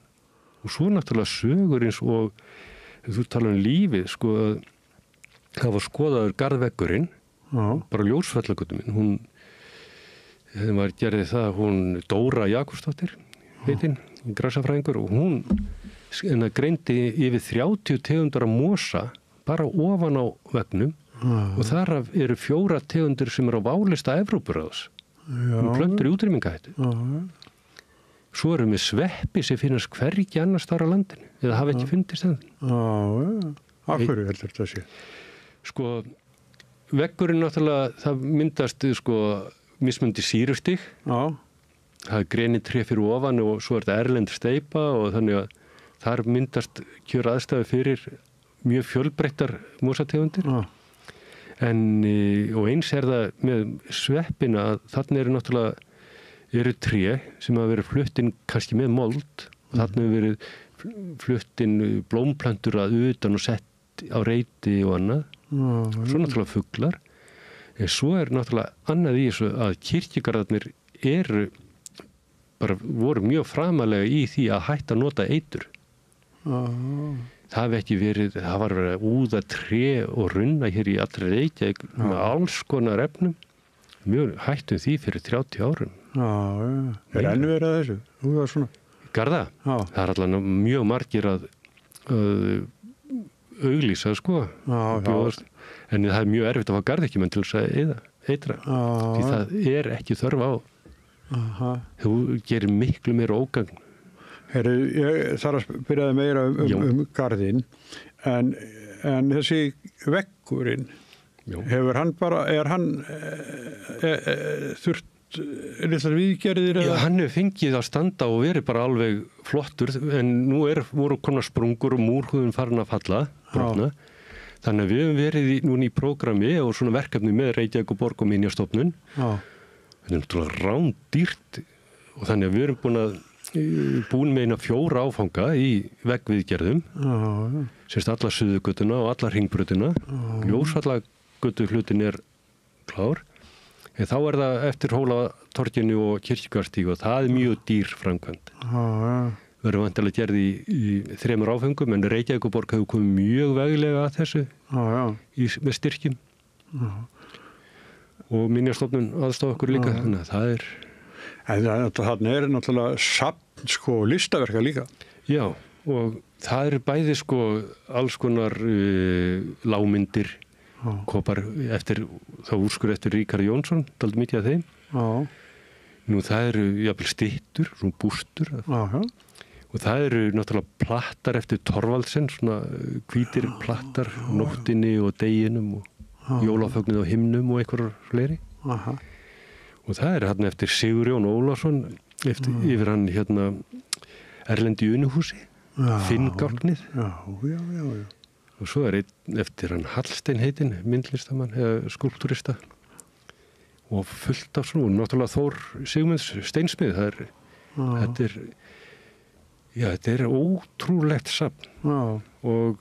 og svo náttúrulega sögur eins og þú tala lífið, sko, það var skoðaður garðveggurinn, bara Ljósvallagötu minn, hún gerði það, hún Dóra Jakobsdóttir, heitinn, grasafræðingur, og hún greindi yfir 30 tegundur af mosa bara ofan á veggnum og þar eru 4 tegundur sem eru á válista Evrópuráðs, plöntur í útrýmingahættu. Svo erum við sveppi sem finnast hvergi annars þar á landinu, eða hafa ekki fundist það. Af hverju heldur þetta sé? Sko, veggurinn náttúrulega, það myndast sko mismundi sýrustig. Það er grenitré fyrir ofan og svo er þetta erlend steypa og þannig að þar myndast kjör aðstæðu fyrir mjög fjölbreyttar mosategundir. Og eins er það með sveppina að þarna eru tré sem hafa verið flutt inn kannski með mold og þarna hefur verið flutt inn blómplöntur að utan og sett á reiti og annað. Svo náttúrulega fuglar. En svo er náttúrulega annað í þessu að kirkjugarðarnir voru mjög framalega í því að hætta að nota eitur. Það var verið að úða tré og runna hér í allri Reykjavík með alls konar efnum. Mjög hættum því fyrir 30 árum. Er enn verið að þessu? Úða svona? Garða? Það er allavega mjög margir að auglýsa, sko. En það er mjög erfitt að fá garðyrkjumenn til þess að eitra. Því það er ekki þörf á. Þú gerir miklu meira ógagn. Ég þarf að byrjaði meira garðinn, en þessi veggurinn, er hann þurft litlar viðgerðir? Já, hann hefur fengið að standa og verið bara alveg flottur, en nú voru komna sprungur og múrhúðun farin að falla, brotna. Þannig að við hefum verið núna í prógrami og svona verkefni með Reykjavík og Borg og Minjastofnun. Þetta er náttúrulega rándýrt og þannig að við erum búin með eina 4 áfanga í veggviðgerðum, semst alla Suðurgötuna og alla Hringbrautina. Ljósvallagötu hlutin er klár, en þá er það eftir Hólatorginu og Kirkjugarstíg og það er mjög dýr framkvæmd. Við erum vantilega gerði í 3 áfengum, en Reykjavík og Borg hefur komið mjög veglega að þessu með styrkjum. Og Minjastofnun aðstoð okkur líka, þannig að það er... Þarna er náttúrulega safn, sko, listaverka líka. Já, og það eru bæði, sko, alls konar lágmyndir, kopar þá úrskur eftir Ríkharð Jónsson, dálítið mikið af þeim. Nú það eru jafnvel styttur, svona bústur. Og það eru náttúrulega plattar eftir Thorvaldsen, svona hvítir plattar, nóttinni og deginum og jólafögnið á himnum og einhverjar fleiri. Og það er hann eftir Sigurjón Ólafsson, yfir hann Erlendi Unuhúsi, Finngálknið. Og svo er einn eftir hann Hallstein heitinn, myndlistamann, eða skúlptúrista. Og fullt af svona, náttúrulega Þór Sigmunds steinsmið. Þetta er ótrúlegt safn. Og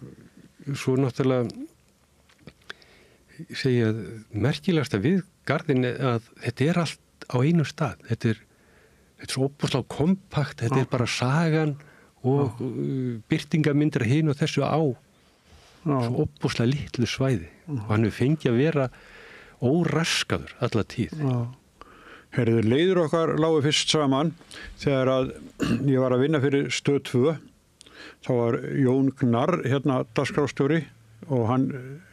svo náttúrulega segja merkilegasta við garðin að þetta er allt á einu stað. Þetta er svo óbúslega kompakt, þetta er bara sagan og birtingamyndir hinn og þessu á svo óbúslega litlu svæði. Og hann hefur fengið að vera óraskaður alla tíð. Leiður okkar lágu fyrst saman þegar að ég var að vinna fyrir Stöð 2. Þá var Jón Gnarr dagskrárstjóri og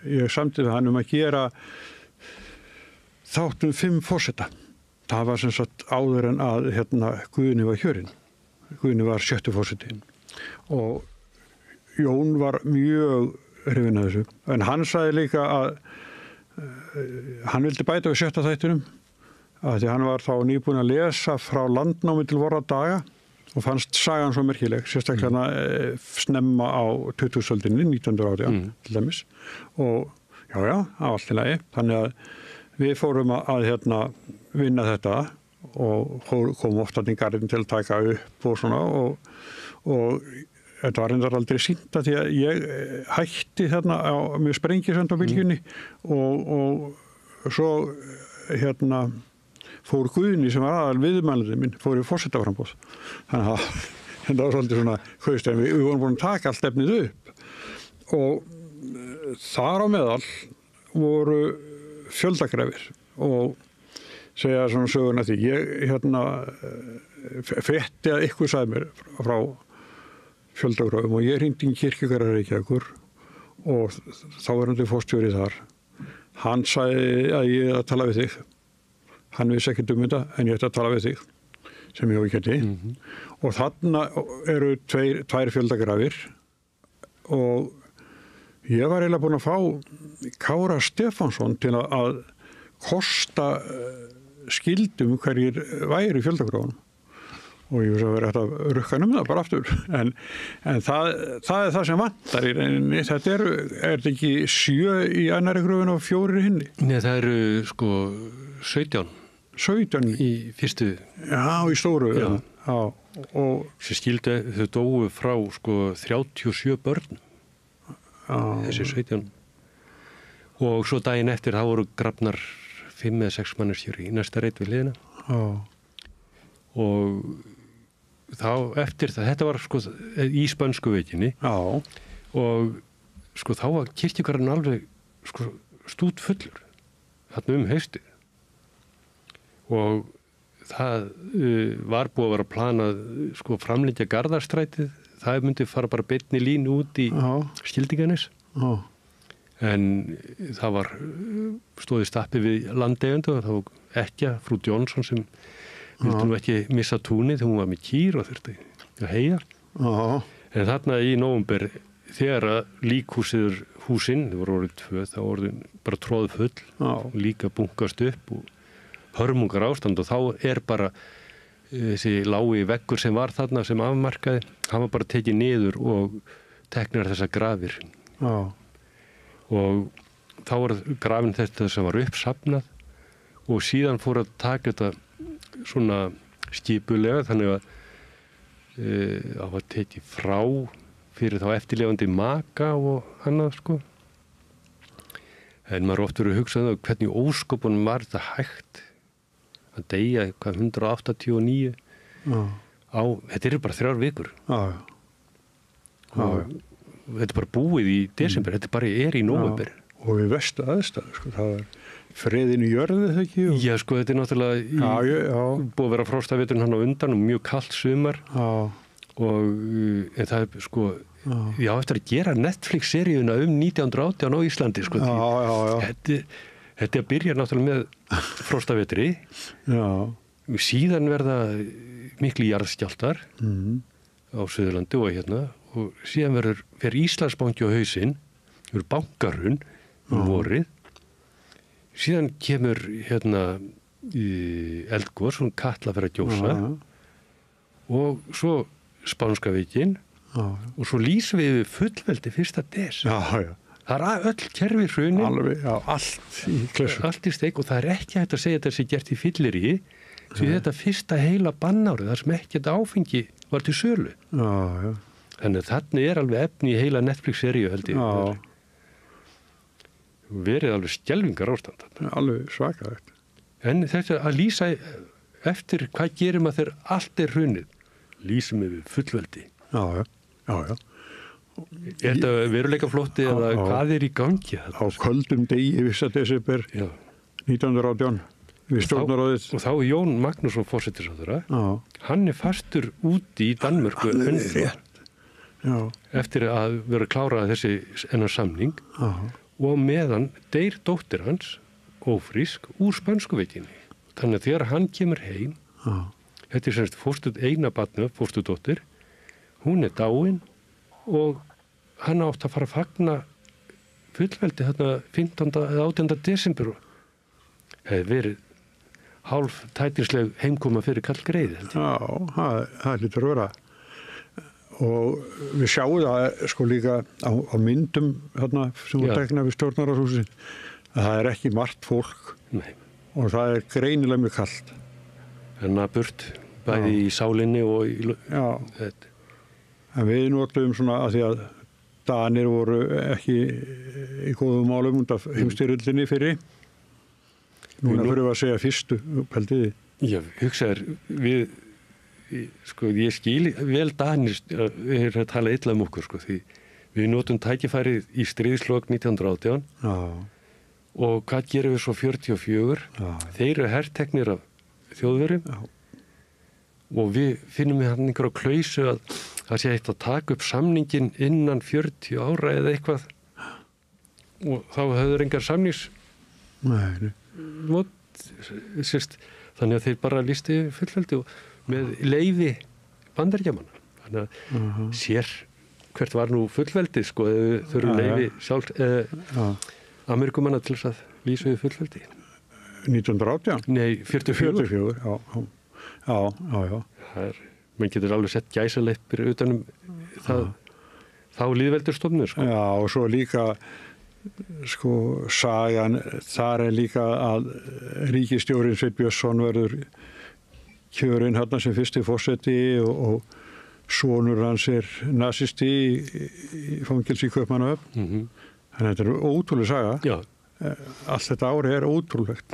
ég samtidig hann að gera þáttum 5 forseta. Það var sem sagt áður en að Guðni var kjörinn. Guðni var 6. forseti. Og Jón var mjög hrifinn af þessu. En hann sagði líka að hann vildi bæta við 6. þættinum að því hann var þá nýbúinn að lesa frá Landnámi til vorra daga og fannst sagan svo merkileg, sérstaklega snemma á 2000-öldinni, 1918 til dæmis. Og það var allt í lagi. Þannig að við fórum að vinna þetta og komum ofta í garðin til að taka upp og svona og þetta var reyndar aldrei sýnt að því að ég hætti með sprengisönd á bylgjunni og svo fór Guðni sem var aðal viðmælandi minn, fór í forsetaframboð. Þannig að En það var svolítið svona, en við vorum búin að taka allt efnið upp og þar á meðal voru fjöldagrafir og segja svona söguna því. Ég frétti að ykkur sagði mér frá fjöldagrafum og ég hringdi í Kirkjugarðar Reykjavíkur og þá var hann forstjóri þar. Hann sagði að ég að tala við þig. Hann vissi ekkert þetta en ég ætti að tala við þig sem ég ákvæmdi. Og þarna eru tvær fjöldagrafir og ég var eiginlega búinn að fá Kára Stefánsson til að kosta skildum hverjir væri í fjöldagrafunum. Og ég veist að vera hægt að rukka það bara aftur. En það er það sem vantar. Þetta er þetta ekki 7 í annari gröfun og 4 í hinni? Nei, það eru sko 17. 17? Í fyrstu. Já, í stóru. Já. Og sem skildu, þau dóu frá sko 37 börn. Já. Þessi 17. Og svo daginn eftir þá voru grafnar 5 eða 6 manneskjur í næsta reit við hliðina. Já. Og þá eftir það, þetta var sko í Spönsku veikinni. Já. Og sko þá var kirkjugarðurinn alveg sko stút fullur þarna haustið. Og það var búið að vera planað sko framlengja Garðarstrætið. Það myndi fara bara beinni línu út í Skildinganes. Já. En það var stóði stappi við landeigendur og það var ekkja frú Jónsson sem vildi nú ekki missa túnið þegar hún var með kýr og þurfti að heia. En þarna í nóvember þegar að líkhúsið húsinn, þau voru orðið 2, þá voru bara tróð full og líka bunkast upp og hörmungar ástand og þá er bara þessi lái veggur sem var þarna sem afmarkaði, hann var bara tekið niður og teknar þessar grafir. Já. Og þá var grafin þetta sem var uppsafnað og síðan fór að taka þetta svona skipulega þannig að það var tekið frá fyrir þá eftirlifandi maka og annað sko. En maður oft verið að hugsa um hvernig óskopunum var þetta hægt að deyja eitthvað 189 á, þetta eru bara 3 vikur. Og þetta er bara búið í desember, þetta bara er í nóvember. Og við verstu aðstæður, sko, það var friðin í jörðu þegar ekki? Og... Já, sko, þetta er náttúrulega búið að vera frostaveturinn hann á undan og mjög kalt sumar. Og en það er, sko, já, eftir að gera Netflix-seríuna 1918 á Íslandi, sko. Þetta er að byrja náttúrulega með frostavetri. Síðan verða miklu jarðskjálftar á Suðurlandi og hérna. Og síðan fer Íslandsbanki á hausinn, verður bankarun vorið. Síðan kemur hérna eldgos, svona Katla fer að gjósa og svo Spánska veikin og svo lýsum við fullveldi 1. des. Það er öll kerfi hrunin. Alveg, allt í klessu. Allt í steik og það er ekki hægt að segja þetta sé gert í fylliríi því þetta fyrsta heila bannárið þar sem ekkert áfengi var til sölu. Þannig að þarna er alveg efni í heila Netflix-seríu held ég. Verið alveg skelfingar ástand. Alveg svakalegt. En þetta að lýsa eftir hvað gerum að þegar allt er hrunið. Lýsum við fullveldi. Já. Er þetta veruleikaflótti eða hvað er í gangi? Á köldum degi 1. desember 1918 við stjórnarráðið. Og þá er Jón Magnússon forsætisráðherra. Hann er fastur úti í Danmörku eftir að vera klárað þessi enn samning og meðan deyr dóttir hans ófrísk úr Spönsku veikinni. Þannig að þegar hann kemur heim, þetta er semst eina barnið, fósturdóttir, hún er dáin og hann átt að fara að fagna fullveldi þarna 15. eða 18. desember og hefði verið hálf tætinsleg heimkoma fyrir kall greiði. Það lítur að vera. Og við sjáum það sko líka á myndum þarna sem voru teknað við stjórnarráðshúsið að það er ekki margt fólk. Nei. Og það er greinilega mjög kalt. En að burt bæði í sálinni og í þetta. En við notum svona að því að Danir voru ekki í góðum málum út af heimsstyrjöldinni fyrir. Núna fyrir við að segja fyrstu peldiði. Já, hugsaður, við sko, ég skil vel Danir er að tala illa okkur, sko, því við notum tækifærið í stríðslok 1918 og hvað gerum við svo 44? Þeir eru herteknir af Þjóðverjum og við finnum við hann einhverja klausu að það sé eitt að taka upp samningin innan 40 ára eða eitthvað og þá höfður engar samnings þannig að þeir bara lýsti fullveldi og með leyfi Bandaríkjamanna. Þannig að sér hvert var nú fullveldið, sko, þurfum leyfi sjálf Ameríkumanna til þess að lýsa við fullveldi. 1918? Nei, 44. Já. Menn getur alveg sett gæsaleppir utanum þá lýðveldurstofnun, sko. Já, og svo líka sko sagan, þar er líka að ríkisstjórinn Sveinn Björnsson verður kjörinn hérna sem fyrsti forseti og sonur hans er nasisti í fangelsi í Kaupmannahöfn. Þannig að þetta er ótrúleg saga. Já. Allt þetta ári er ótrúlegt.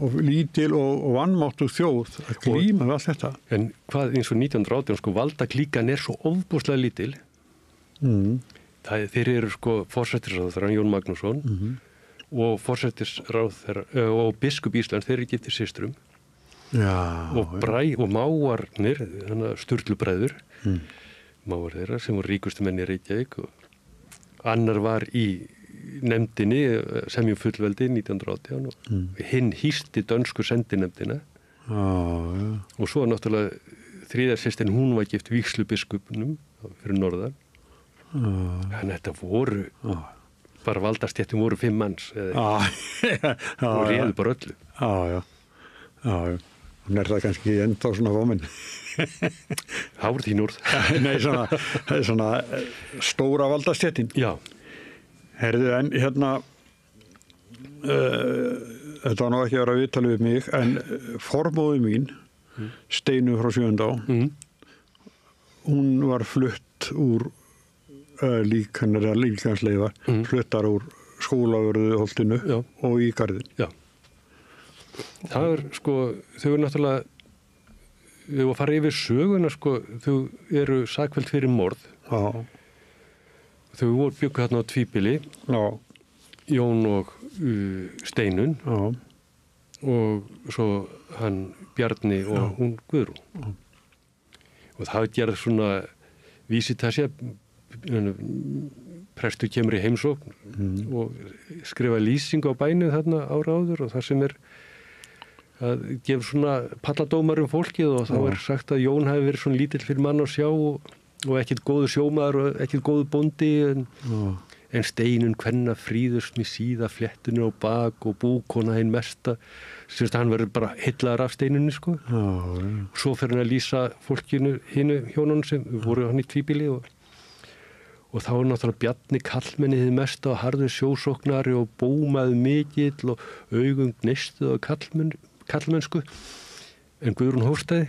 Og lítil og vannmáttuð þjóð að glíma við allt þetta. En hvað eins og 1918, sko, valdaklíkan er svo ofboðslega lítil. Þeir eru, sko, forsætisráðherrann Jón Magnússon og forsætisráðherra og biskup Íslands, þeir eru giftir systrum. Og mávarnir, Sturlubræður, mávar þeirra sem voru ríkustu menn í Reykjavík og annar var í nefndinni semjum fullveldi 1918 og hinn hýsti dönsku sendinefndina og svo náttúrulega þriðja systir, hún var gift vígslubiskupnum fyrir norðan. Þannig að þetta voru bara valdastéttum voru 5 manns og réðu bara öllu. Já. Hún er það kannski ennþá svona fóminn. Hár þín úr. Nei, svona stóra valdastéttin. Já. Herðu, en hérna, þetta var nú ekki að vera viðtalið við mig, en formóðu mín, Steinu frá Sjöundá, hún var flutt úr líkansleifa, fluttar úr Skólavörðuholtinu og í Garðin. Já. Það er, sko, þau eru náttúrulega, þau að fara yfir söguna, sko, þau eru sakfellt fyrir morð. Já. Þau voru byggu hérna á tvíbili, Jón og Steinun og svo hann Bjarni og hún Guðrún. Og það gerði svona vísitasja, prestur kemur í heimsókn og skrifa lýsingu á bænum þarna ára áður og það sem er að gefa svona palladómar fólkið og þá er sagt að Jón hafi verið svona lítill fyrir mann að sjá og ekkert góður sjómaður og ekkert góður bóndi en Steinun kvenna fríðust með síða fléttinu á bak og búkona hinn mesta sem hann verður bara heillaður af Steinunni, sko. Svo fer hann að lýsa fólkinu hinu hjónunum sem voru hann í tvíbili og þá er náttúrulega Bjarni kallmenni hið mesta og harður sjósóknari og bómaði mikill og augum gneistuð og kallmennsku en Guðrún hóstaði.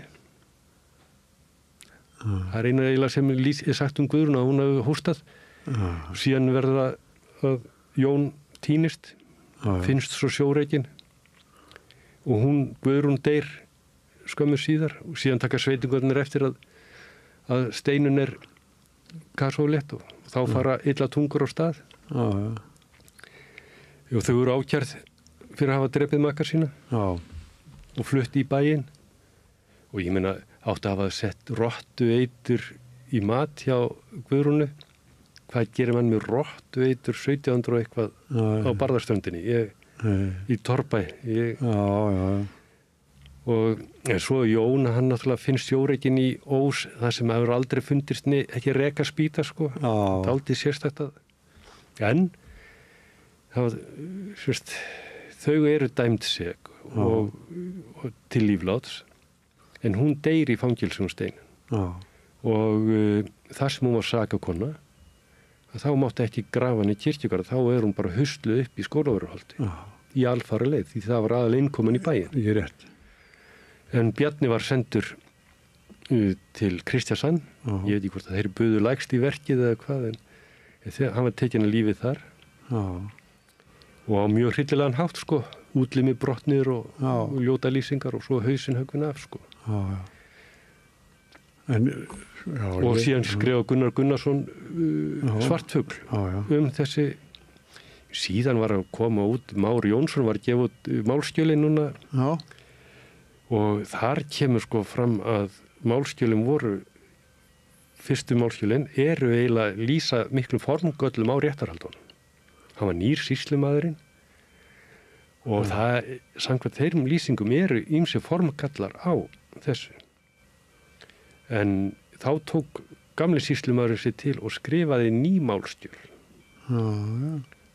Það er eina eiginlega sem er sagt Guðrún að hún hafi hóstað. Síðan verður að Jón týnist, finnst svo sjóreikinn og Guðrún deyr skömmu síðar og síðan taka sveitingarnir eftir að Steinun er kasólett og þá fara illa tungur á stað. Og þau eru ákærð fyrir að hafa drepið makar sína og flutti í bæinn og ég meina átti að hafa sett rottueitur í mat hjá Guðrúnu. Hvað gerir mann með rottueitur 1700 og eitthvað á Barðaströndinni í Torfbæ. Og svo Jón, hann náttúrulega finnst sjóreikinn í Ós, það sem hefur aldrei fundist ekki rekaspýta, sko. Dálítið sérstakt að. En þau eru dæmd sek og til lífláts, en hún deyr í fangelsum Steinun. Og þar sem hún var sakakonna, þá mátti ekki grafa hann í kirkjugarð, þá er hún bara husluð upp í Skólavörðuholti í alfara leið, því það var aðal innkomin í bæinn. Ég er rétt. En Bjarni var sendur til Kristjasann, ég veit ekki hvort að þeir buðu lægst í verkið eða hvað, en hann var tekinn að lífið þar og á mjög hryllilegan hátt, sko, útlimi brotnir og ljóta lýsingar og svo hausinn höggvinn af, sko. og síðan skrifa Gunnar Gunnarsson Svartfugl þessi. Síðan var að koma út, Már Jónsson var að gefa út málskjölin núna og þar kemur sko fram að málskjölin voru, fyrstu málskjölin eru eiginlega lýsa miklum formgöllum á réttarhaldunum. Hann var nýr sýslumaðurinn og það, samkvæmt þeirrum lýsingum eru ýmsir formgallar á þessu. En þá tók gamli sýslumaðurinn sér til og skrifaði ný málskjöl.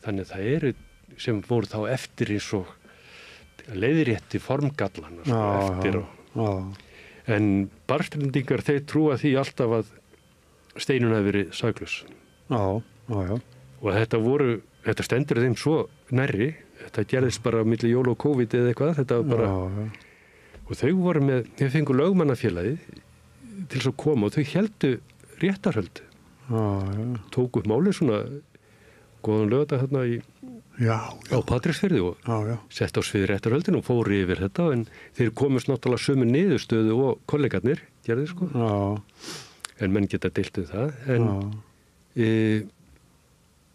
Þannig að það eru sem voru þá eftir eins og leiðrétti formgallana eftir. En Barstrendingar þeir trúa því alltaf að Steinunn hafi verið saklaus. Og þetta stendur þeim svo nærri, þetta gerðist bara milli jól og COVID eða eitthvað, þetta var bara, og þau fengu lögmannafélagið til þess að koma og þau héldu réttarhöld. Tóku upp málið svona góðan lögata hérna á Patreksfirði og sett á svið réttarhöldin og fóru yfir þetta, en þeir komust náttúrulega sömu niðurstöðu og kollegarnir gerði sko. En menn geta deilt það, en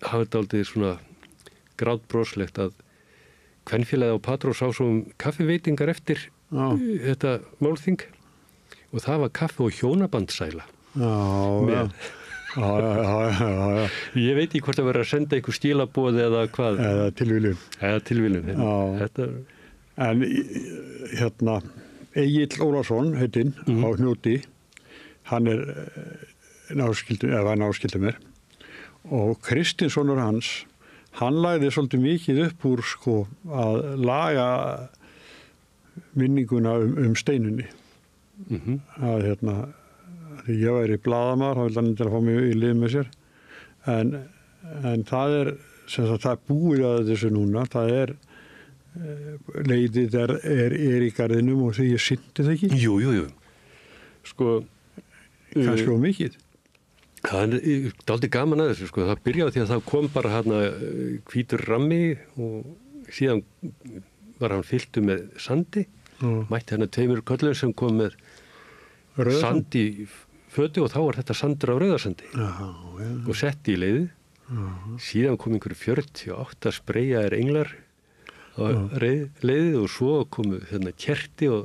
hafa þetta aldrei svona grátbroslegt að kvenfélagið á Patrós á svo kaffiveitingar eftir þetta málþing og það var kaffi og hjónabandsæla með ég veit ekki hvort að vera að senda einhver stílaboð eða hvað eða tilviljun en hérna Egill Ólafsson heitinn á Hnúti, hann náskildur mér og Kristinsson hans, hann lagði svolítið mikið upp úr sko að laga minninguna Steinunni að því ég væri blaðamaður, þá vildi hann til að fá mig í lið með sér en það það er búið að þessu núna, það leiðið er í garðinum og því ég synti það ekki. Jú. Sko kannski of mikið. Það er dálítið gaman að þessu sko, það byrjaði því að það kom bara hérna hvítur rammi og síðan var hann fylltur með sandi, mætti hérna 2 köllum sem kom með sand í fötu og þá var þetta sandur af rauðarsandi og setti í leiðið. Síðan kom einhverju 48 spreyjaðir englar á leiðið og svo komu hérna kerti og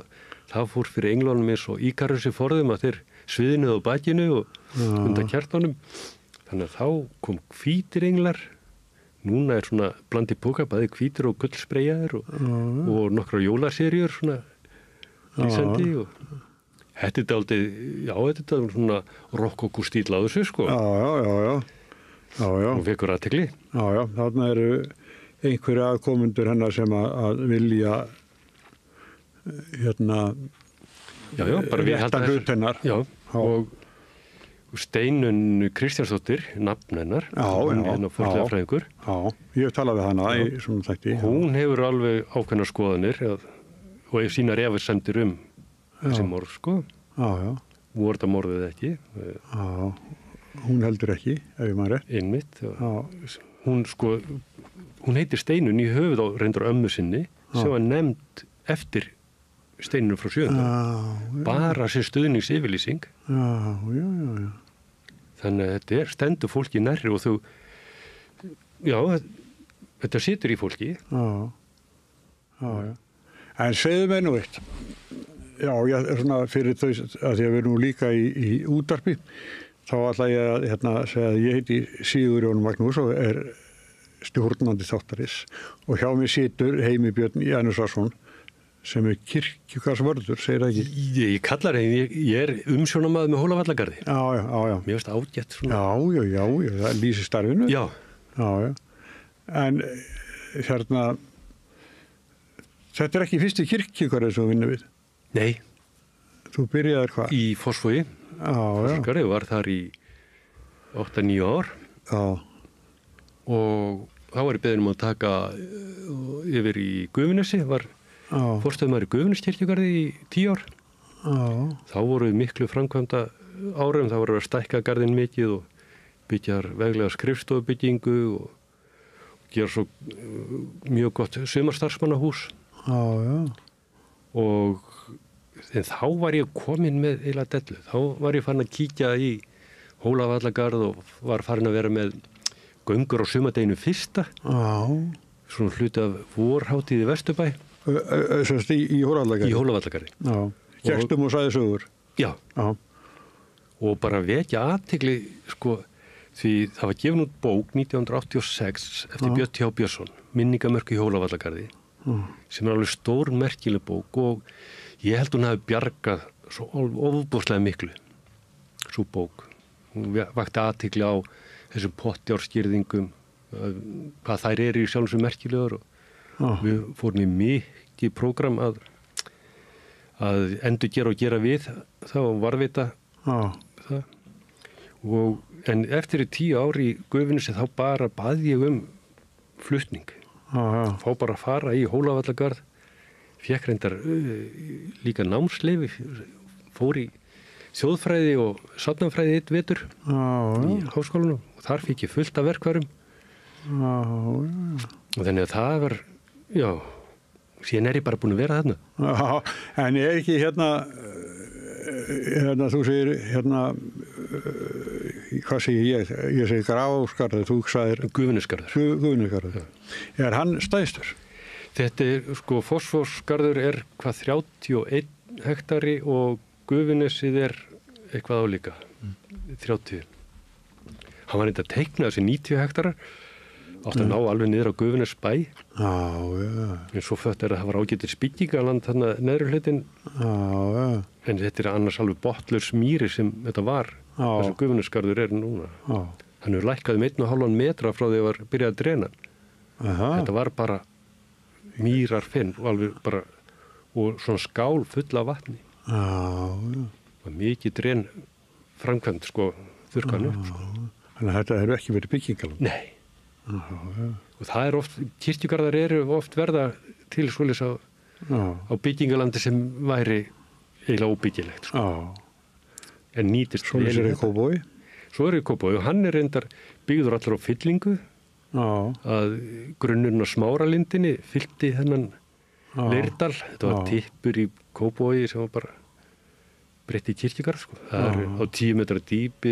það fór fyrir englunum eins og Íkarus í forðum að þeir sviðinuð á bakinu og undan kertunum. Þannig að þá kom hvítir englar, núna er svona blandi póka, bæði hvítir og gullspreyjaðir og nokkra jólaserjur svona lýsandi og þetta er aldrei, þetta er svona rokkokku stíl á þessu sko. Já. Og vekur athygli. Já, þarna eru einhverju aðkomendur hennar sem að vilja bara við rétta hlut hennar. Já, og Steinunn Kristjánsdóttir, nafn hennar, hún er fornleifafræðingur. Já, ég hef talað við hana í svona þætti. Hún hefur alveg ákveðnar skoðanir og sínar efasemdir þessi morð sko. Voru þetta morðið ekki. Hún heldur ekki, ef ég maður rétt. Einmitt. Hún heitir Steinunn í höfuð á reyndar ömmu sinni sem var nefnd eftir Steinunn frá 7. Bara sér stuðningsyfirlýsing. Já. Þannig að þetta stendur fólki nærri og þetta situr í fólki. Já. En segðu mig nú eitt. Já, svona fyrir þau að því að við erum líka í útvarpi, þá ætla ég að segja að ég heiti Sigurjón Magnús og er stjórnandi þáttarins og hjá mér situr Heimi Björn Janusarson sem er kirkjugarðsvörður, segir það ekki? Ég kallar ég er umsjónamaður með Hólavallagarði. Já. Mér finnst ágætt svona. Já, það lýsir starfinu. Já. En þetta er ekki fyrsti kirkjugarði sem við vinnum við. Nei. Þú byrjaðir hvað? Í Fossvogi. Fossvogi var þar í 8-9 ár. Og þá var ég beðin að taka yfir í Gufunesi, var forstöðumaður í Gufuneskirkjugarði í 10 ár. Þá voru miklu framkvæmda árum, þá voru að stækka garðinn mikið og byggjar veglega skrifstofubyggingu og gera svo mjög gott sumarstarfsmannahús. Og en þá var ég komin með eiginlega dellu. Þá var ég farin að kíkja í Hólavallagarð og var farin að vera með göngur á sumardeginu 1. Svona hluti af vorhátíð í Vesturbæ. Í Hólavallagarði? Í Hólavallagarði. Já, gestum og sagði sögur. Já. Og bara vekja athygli, sko, því það var gefin út bók 1986 eftir Björn T. Björnsson, Minningamörk í Hólavallagarði, sem alveg stór merkileg bók og ég held hún hafi bjargað svo ofboðslega miklu, svo bók. Hún vakti athygli á þessum pottjárskýrðingum, hvað þær eru í sjálfum sem merkilegur og við fórum í mikið prógram að endur gera og gera við það og varvita það. En eftir 10 ár í Gufunessi þá bara baði ég flutning. Fá bara að fara í Hólavallagarð, fékk reyndar líka námsleyfi, fór í þjóðfræði og safnafræði 1 vetur í háskólanum og þar fikk ég fullt af verkværum. Og þannig að það var, síðan ég bara búin að vera þarna. En ég ekki hérna, þú segir hvað segir ég? Ég segi Grafáskarður, þú sagðir Gufunesgarður. Er hann stærstur? Þetta sko, Fossvogsgarður hvað 31 hektari og Gufunessið eitthvað álíka, 30. Hann var eitthvað teiknað þessi 90 hektarar, átt að ná alveg niður á Gufunessbæ. En svo fött að það var ágættir byggingaland þarna neðri hlutin. En þetta annars alveg botlaus mýri sem þetta var, þessi Gufunesgarður núna. Hann lækkað 1,5 metra frá því að var byrjað að drena. Þetta var bara mýrarfinn og svona skál full af vatni. Og mikið dren framkvæmt, sko, þurrkan upp. Þannig að þetta hefur ekki verið byggingaland? Nei. Og það oft, kirkjugarðar eru oft verða til svoleiðis á byggingalandi sem væri eiginlega óbyggilegt, sko. En nýtist svo er í Kópavogi? Svo er í Kópavogi og hann reyndar byggður allar á fyllingu að grunnurinn á Smáralindinni fyllti þennan Leirdal. Þetta var tippur í Kópavogi sem var bara breytt í kirkjugarð, sko. Það á 10 metra dýpi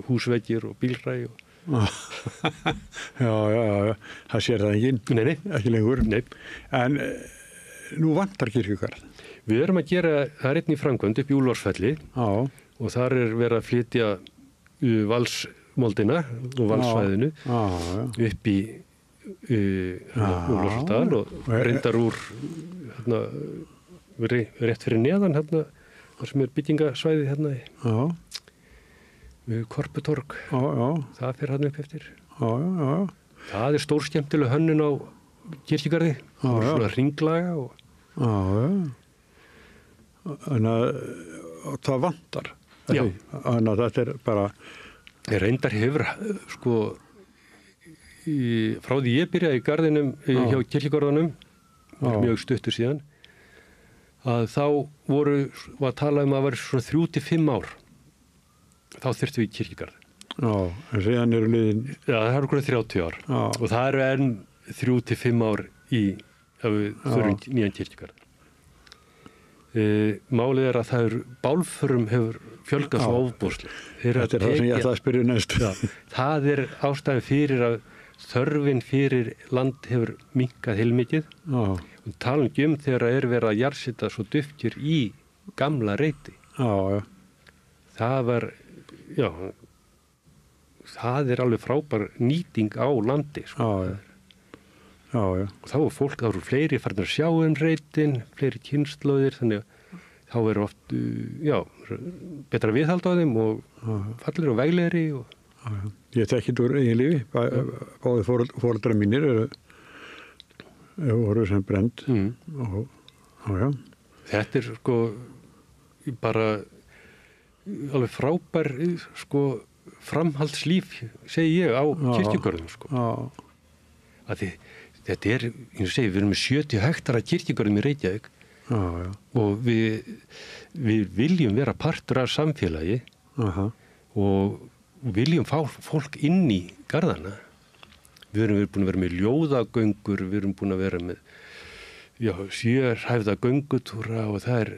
húsveggir og bílræ og Já, það sér það enginn. Nei. Ekki lengur. Nei. En nú vantar kirkjugarð. Við erum að gera, það einn í framkvæmd upp í Úlfarsfelli og þar verið að flytja Valsmoldina og Valssvæðinu upp í Úlfarsdal og reyndar úr rétt fyrir neðan þar sem byggingasvæði Korputorg. Það fer hann upp eftir. Það stór skemmtileg hönnun á kirkjugarði. Svona hringlaga Þannig að það vantar. Þannig að þetta bara reyndar hefur, sko, frá því ég byrjaði í garðinum hjá kirkjugarðunum, mjög stuttur síðan, að þá var talað að vera svona 3 til 5 ár. Þá þurftum við kirkjugarð. En síðan eru liðin... Já, það eru 30 ár. Og það eru enn 3 til 5 ár að við þurfum nýjan kirkjugarð. Málið að það bálförum hefur fjölgað svo ofboðslega. Þetta það sem ég ætla að spyrja næst. Það ástæðan fyrir að þörfin fyrir land hefur minnkað heilmikið. Og tala þegar verið að jarðsetja svo duftkjör í gamla reiti. Það var það alveg frábær nýting á landi, sko. Og þá fólk, þá eru fleiri farin að sjá reitin, fleiri kynslóðir, þannig að þá oft, betra viðhald á þeim og fallir og veglegri. Ég þekki þetta úr eigin lífi, báði foreldrar mínir voru sem brend. Þetta sko bara alveg frábær, sko, framhaldslíf, segi ég, á kirkjugörðum, sko. Þetta ég segi, við erum með 70 hektara kirkjugörðum í Reykjavík og við viljum vera partur af samfélagi og viljum fá fólk inn í garðana. Við erum búin að vera með ljóðagöngur, við erum búin að vera með sérhæfða göngutúra og það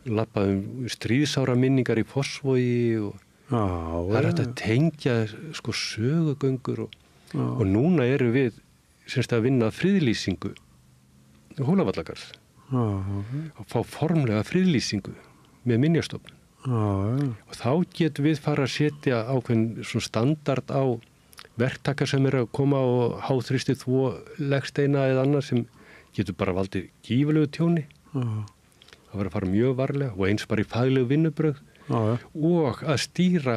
labbaðum stríðsára minningar í Fossvogi og það hægt að tengja sko sögugöngur og núna erum við semst að vinna friðlýsingu Hólavallagarðs og fá formlega friðlýsingu með minjastofnun og þá getum við fara að setja ákveðin svona standard á verktakar sem að koma og háþrýsti þvó legsteina eða annað sem getur bara valdið gífulegu tjóni. Það var að fara mjög varlega og eins bara í faglegu vinnubrögð og að stýra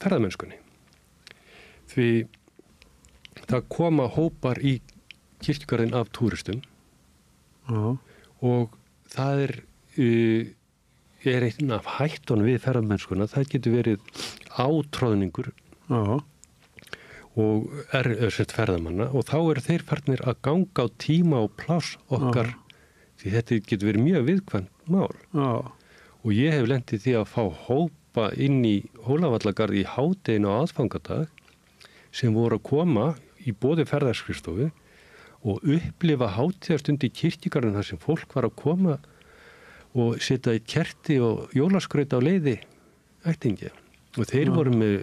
ferðamennskunni. Því það koma hópar í kirkjugarðinn af túristum og það er einn af hættunum við ferðamennskuna. Það getur verið átróðningur og sett ferðamanna og þá eru þeir farnir að ganga á tíma og pláss okkar því þetta getur verið mjög viðkvæmt mál og ég hef lent í því að fá hópa inn í Hólavallagarð í hádeginu á aðfangadag sem voru að koma í boði ferðaskrifstofu og upplifa hátíðarstund í kirkjugarðin þar sem fólk var að koma og setja í kerti og jólaskraut á leiði ættingja og þeir voru með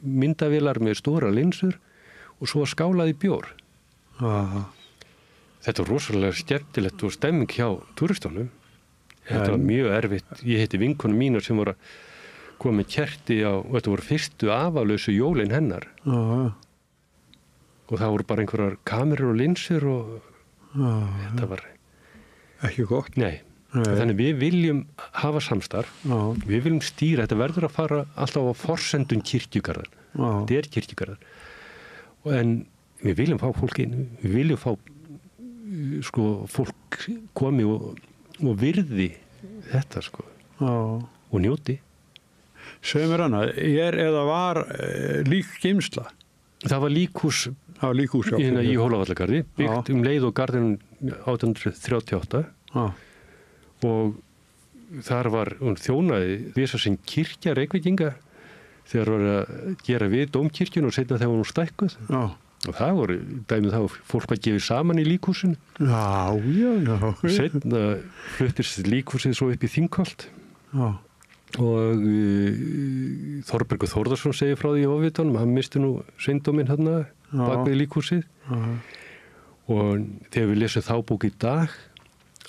myndavélar með stóra linsur og svo skálaði bjór. Þetta var rosalega skemmtilegt og stemming hjá túristunum. Þetta var mjög erfitt. Ég hitti vinkonu mínar sem voru að koma með kerti og þetta voru fyrstu afalausu jólin hennar. Og það voru bara einhverjar kamerur og linsur og þetta var ekki gott. Nei. Þannig við viljum hafa samstarf, við viljum stýra, þetta verður að fara alltaf á forsendun kirkjugarðar, þetta er kirkjugarðar, en við viljum fá fólk inn, við viljum fá fólk komi og virði þetta og njóti. Segðu mér annað, eða var lík geymsla? Það var líkhús í Hólavallagarði, byggt leið og garðinum 1838. Og þar var þjónaði visa sem kirkja Reykvíkinga þegar var að gera við dómkirkjun og setna þegar hún stækkuð. Og það voru dæmið þá fólk að gefa saman í líkhúsinu. Setna fluttist líkhúsið svo upp í Þingholt. Og Þorbergur Þórðarsson segir frá því í ofitunum, hann misti nú sveindóminn hérna bak við líkhúsið. Og þegar við lesum þá bók í dag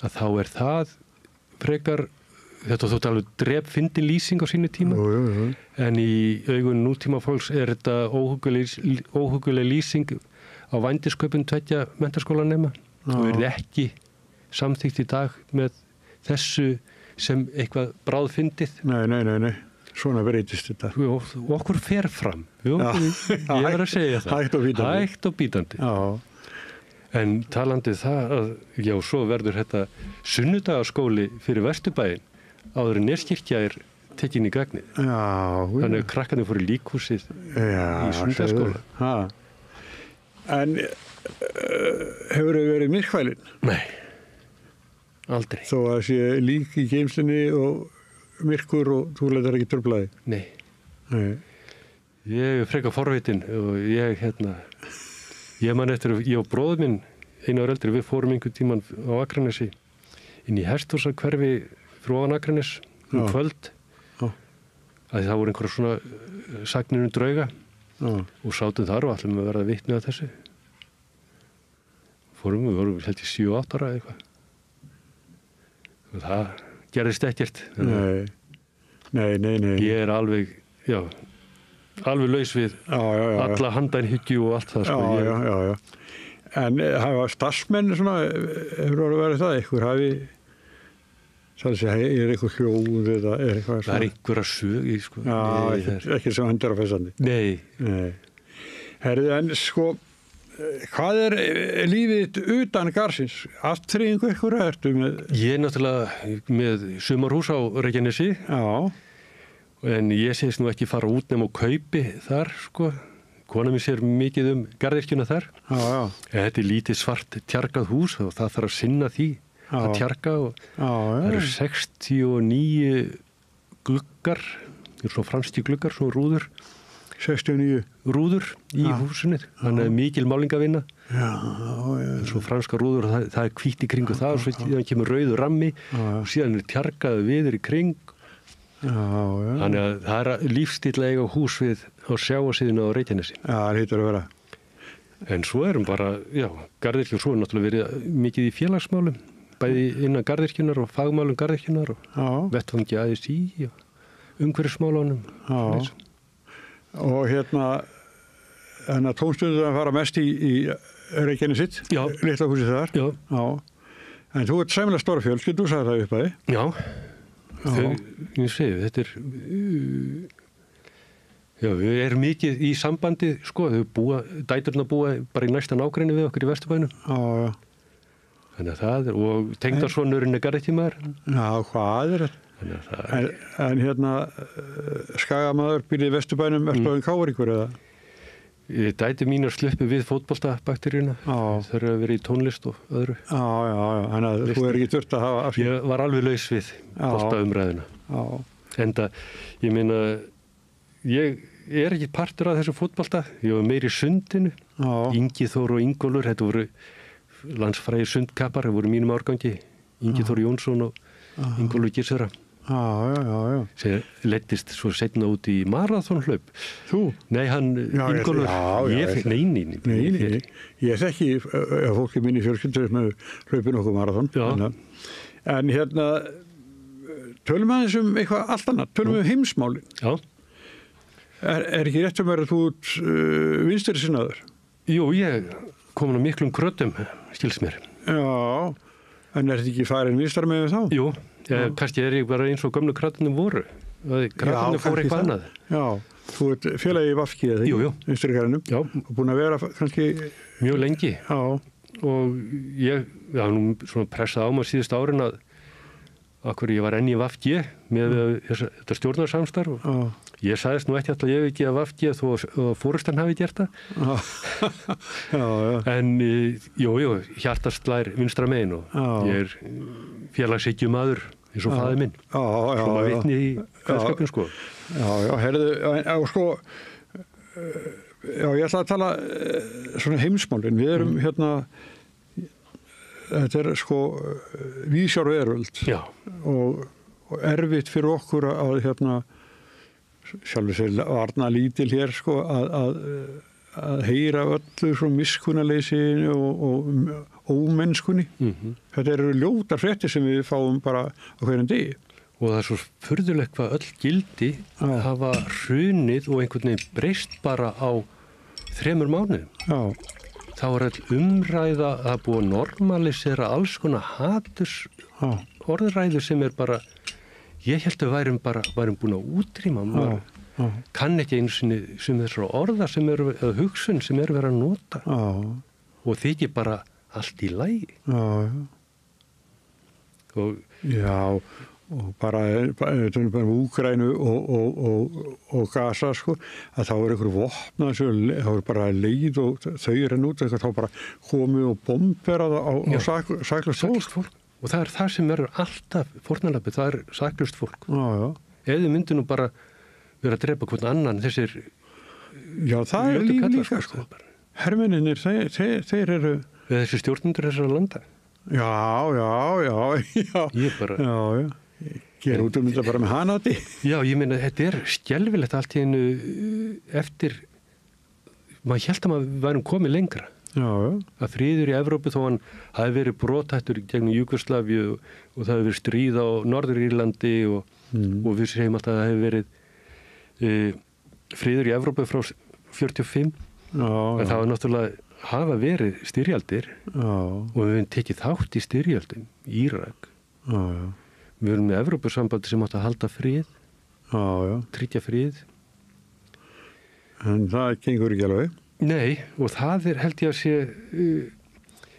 að þá er það frekar, þetta þótt alveg drepfyndin lýsing á sínu tíma en í augun nútíma fólks er þetta óhugguleg lýsing á vændisköpun tveggja menntaskólanema og er ekki samþykkt í dag með þessu sem eitthvað bráðfyndið. Nei, svona breytist þetta. Og okkur fer fram, ég er að segja það. Hægt og bítandi. En talandi það að, svo verður þetta sunnudagaskóli fyrir Vesturbæinn áður en Neskirkja er tekin í gagnið. Þannig að krakkarnir fóru í líkhúsið í sunnudagaskóla. En hefur þau verið myrkfælin? Nei, aldrei. Þó að sé lík í geymslunni og myrkur og þú letar ekki truflaði? Nei. Ég er frekar forvitin og ég man eftir, ég og bróður minn, einu ára eldri, við fórum einhvern tíman á Akranesi inn í Hesthúsahverfi fyrir ofan Akranes kvöld að það voru einhverja svona sagnir drauga og sátum þar og ætlum að verða vitni að þessu. Við vorum held í 7-8 ára eitthvað. Og það gerðist ekkert. Nei. Ég er alveg laus við alla handanhyggju og allt það. Já. En hafa starfsmenn hefur verið það eitthvað hafi er eitthvað hljóð eða er eitthvað það er einhverja sög ekki sem hendur á fessandi. Nei. Herðu, en hvað er lífið utan garðsins? Aftreyingu eitthvað ertu með? Ég er náttúrulega með sumarhús á Reykjanesi. En ég segist nú ekki fara út nema og kaupi þar, Kona mér sér mikið garðyrkjuna þar. Þetta er lítið svart tjargað hús og það þarf að sinna því að tjarga og það eru 69 gluggar, svona franski gluggar, svona rúður. 69 rúður í húsinu, þannig að mikil málingavinna. svo franska rúður og það hvítt í kringu það og svo síðan kemur rauður rammi og síðan tjargaðu viður í kring. Þannig að það lífstíll að eiga hús við á sjávarsíðinu á Reykjanesi. Það hlýtur að vera. En svo bara, garðyrkjur, svo náttúrulega verið mikið í félagsmálum, bæði innan garðyrkjunar og fagmálum garðyrkjunar og vettfangi ASÍ og umhverfismálunum. Og þannig að tónstundur fara mest í Reykjanesitt, litla húsið þar. Já. En þú ert sæmilega stóra fjölskyldu, þú sagði það upp að þið. Ég segi, þetta við erum mikið í sambandi, sko, dæturna búa bara í næsta nágrenni við okkur í Vesturbænum. Þannig að það og tengdarsonurinn garðyrkjumaður. Já, hvað þetta? En skagamaður býr í Vesturbænum, ertu á Káringur eða? Dætur mínar sluppu við fótboltabakteríuna. Það þarf að vera í tónlist og öðru. Já, þannig að þú ekki þurft að hafa afsýn. Ég var alveg laus við boltaumræðuna. Enda, ég meina, ég ekki partur af þessu fótbolta. Ég var meiri í sundinu. Ingi Þór og Ingólfur, þetta voru landsfrægir sundkappar, það voru mínum árgangi. Ingi Þór Jónsson og Ingólfur Girsara. Sem leiddist svo seinna út í maraþonhlaup. Þú? Nei, hann Ingólfur. Nei. Ég þekki fólki minni fjölskyldur sem hlaupið nokkuð maraþon. En tölum aðeins eitthvað allt annað. Tölum heimsmálin. Já. Er ekki rétt að þú ert vinstri sinnaður? Jú, ég komin á miklum krötum, skils mér. Já, en þetta ekki farin vinstar með þá? Jú. Kannski ég bara eins og gömlu kratarnir voru. Kratarnir fóru eitthvað annað. Já, þú ert félagi í VFG eða Jú. Vinstri-grænnum. Já. Og búin að vera kannski... Mjög lengi. Já. Og ég nú svona pressað á mig síðust árin að ég var enn í VFG með þetta stjórnarsamstarf og ég sagðist nú ekki alltaf ég ekki að VFG þó fórustan hafi gert það. Já. En jú, hjartast slær vinstra megin og ég félagshyggjumaður eins og faðir minn. Svo maður vitni í kveðskapin, sko. Já, heyrðu, sko, ég ætla að tala svona heimsmálin. Við erum þetta sko vísjár veröld og erfitt fyrir okkur að sjálfur sér varna lítil hér sko að heyra öllu svo miskunnarleysinu og ómennskunni. Þetta eru ljótar fréttir sem við fáum bara á hverjum degi. Og það svo furðulegt hvað öll gildi hafa hrunið og einhvern veginn breyst bara á 3 mánuðum. Já. Það var umræða að búa að normalisera alls konar haturs orðræðu sem bara, ég held að værum búin að útrýma. Kann ekki einu sinni sem þessar orða sem eða hugsun sem verið að nota. Og þykir bara allt í lagi. Og bara Úkraínu og Gaza sko, að þá einhver vopna þá bara leið og þau út þá bara komið og bomberað á saklaust fólk. Og það það sem alltaf fórnarlöpið, það saklaust fólk. Ef þið myndu nú bara vera að drepa hvern annan þessir það líka sko. Hermenninir, þeir eru þessi stjórnendur þessara landa. Já. Ég bara Ger út þetta bara með hanati. Já, ég meina, þetta skelfilegt allt í einu eftir, maður hélt að maður værum komið lengra. Að friður í Evrópu þó hann hafi verið brotættur gegn Júgóslavíu og það hafi verið stríð á Norður-Írlandi og við segjum alltaf að það hefur verið friður í Evrópu frá 45. En það var náttúrulega hafa verið styrjaldir og við höfum tekið þátt í styrjaldum í Írak. Við erum með Evrópusambandi sem átt að halda frið, tryggja frið. En það gengur ekki alveg? Nei, og það held ég að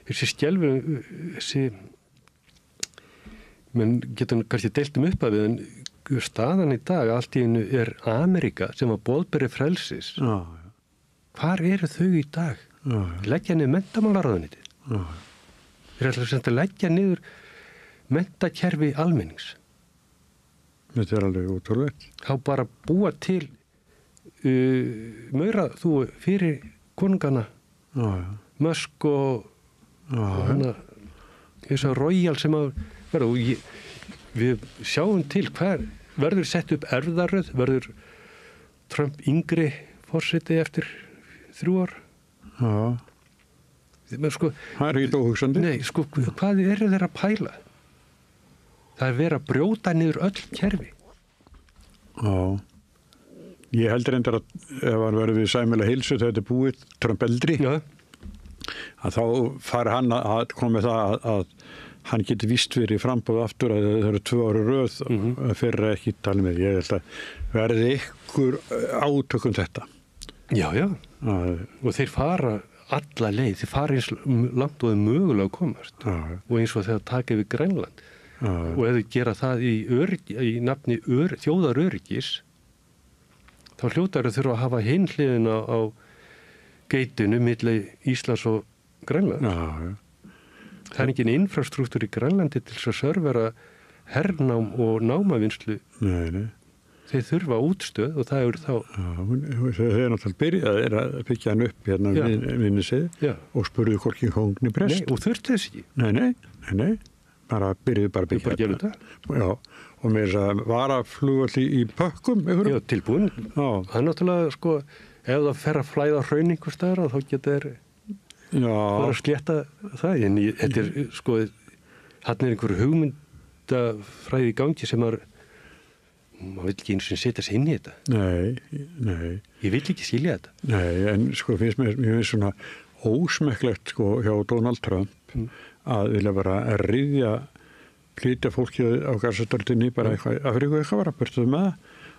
sé skelfur, menn getur kannski deilt upp af við, en staðan í dag allt í einu Ameríka sem var boðberi frelsis. Hvar eru þau í dag? Leggja niður menntamálaráðuneytið. Þeir ætla að leggja niður menntakerfi almennings. Þetta alveg ótrúlegt. Þá bara búa til maura þú fyrir konungana Musk og þess að Royal sem að verða og við sjáum til hver verður sett upp erfðaröð, verður Trump yngri forseti eftir 3 ár. Sko, það ekki óhugsandi. Nei, sko, hvað þeir að pæla? Það verið að brjóta niður öll kerfi. Já. Ég heldur reyndar að ef hann verður við sæmilega heilsu þegar þetta er búið Trump eldri, að þá fari hann að koma með það að hann geti víst verið í frambúð aftur að það eru 2 ára röð fyrir ekki tala með. Ég held að verði ykkur átökum þetta. Já. Og þeir fara alla leið, þeir fara eins langt og þeir mögulega komast. Og eins og þegar taka við Grænland. Og ef þau gera það í nafni þjóðaröryggis, þá hljótar þau þurfa að hafa hinn hliðina á geitinu milli Íslands og Grænland. Það er engin infrastruktúr í Grænlandi til þess að servera hernám og námavinnslu. Nei. Þeir þurfa útstöð og það eru þá... Þeir er náttúrulega byrjað að byggja hann upp hérna minni sig og spurðu hvorki kóngni prest. Nei, og þurfti þess ekki. Nei. Byrjuðu bara að byggja þetta. Já, og með þess að varaflugvöld í pökkum. Já, tilbúin. Það er náttúrulega, sko, ef það fer að flæða hraun einhver staðar, þá geta þeir bara að slétta það. En þetta er, sko, hann er einhver hugmyndafræði í gangi sem maður vill ekki eins og setja sig inn í þetta. Nei. Ég vill ekki skilja þetta. Nei, en sko, mér finnst svona ósmekklegt, sko, hjá Donald Trump að vilja vera að flytja fólkið á gasastöldinni bara eitthvað var að börja með það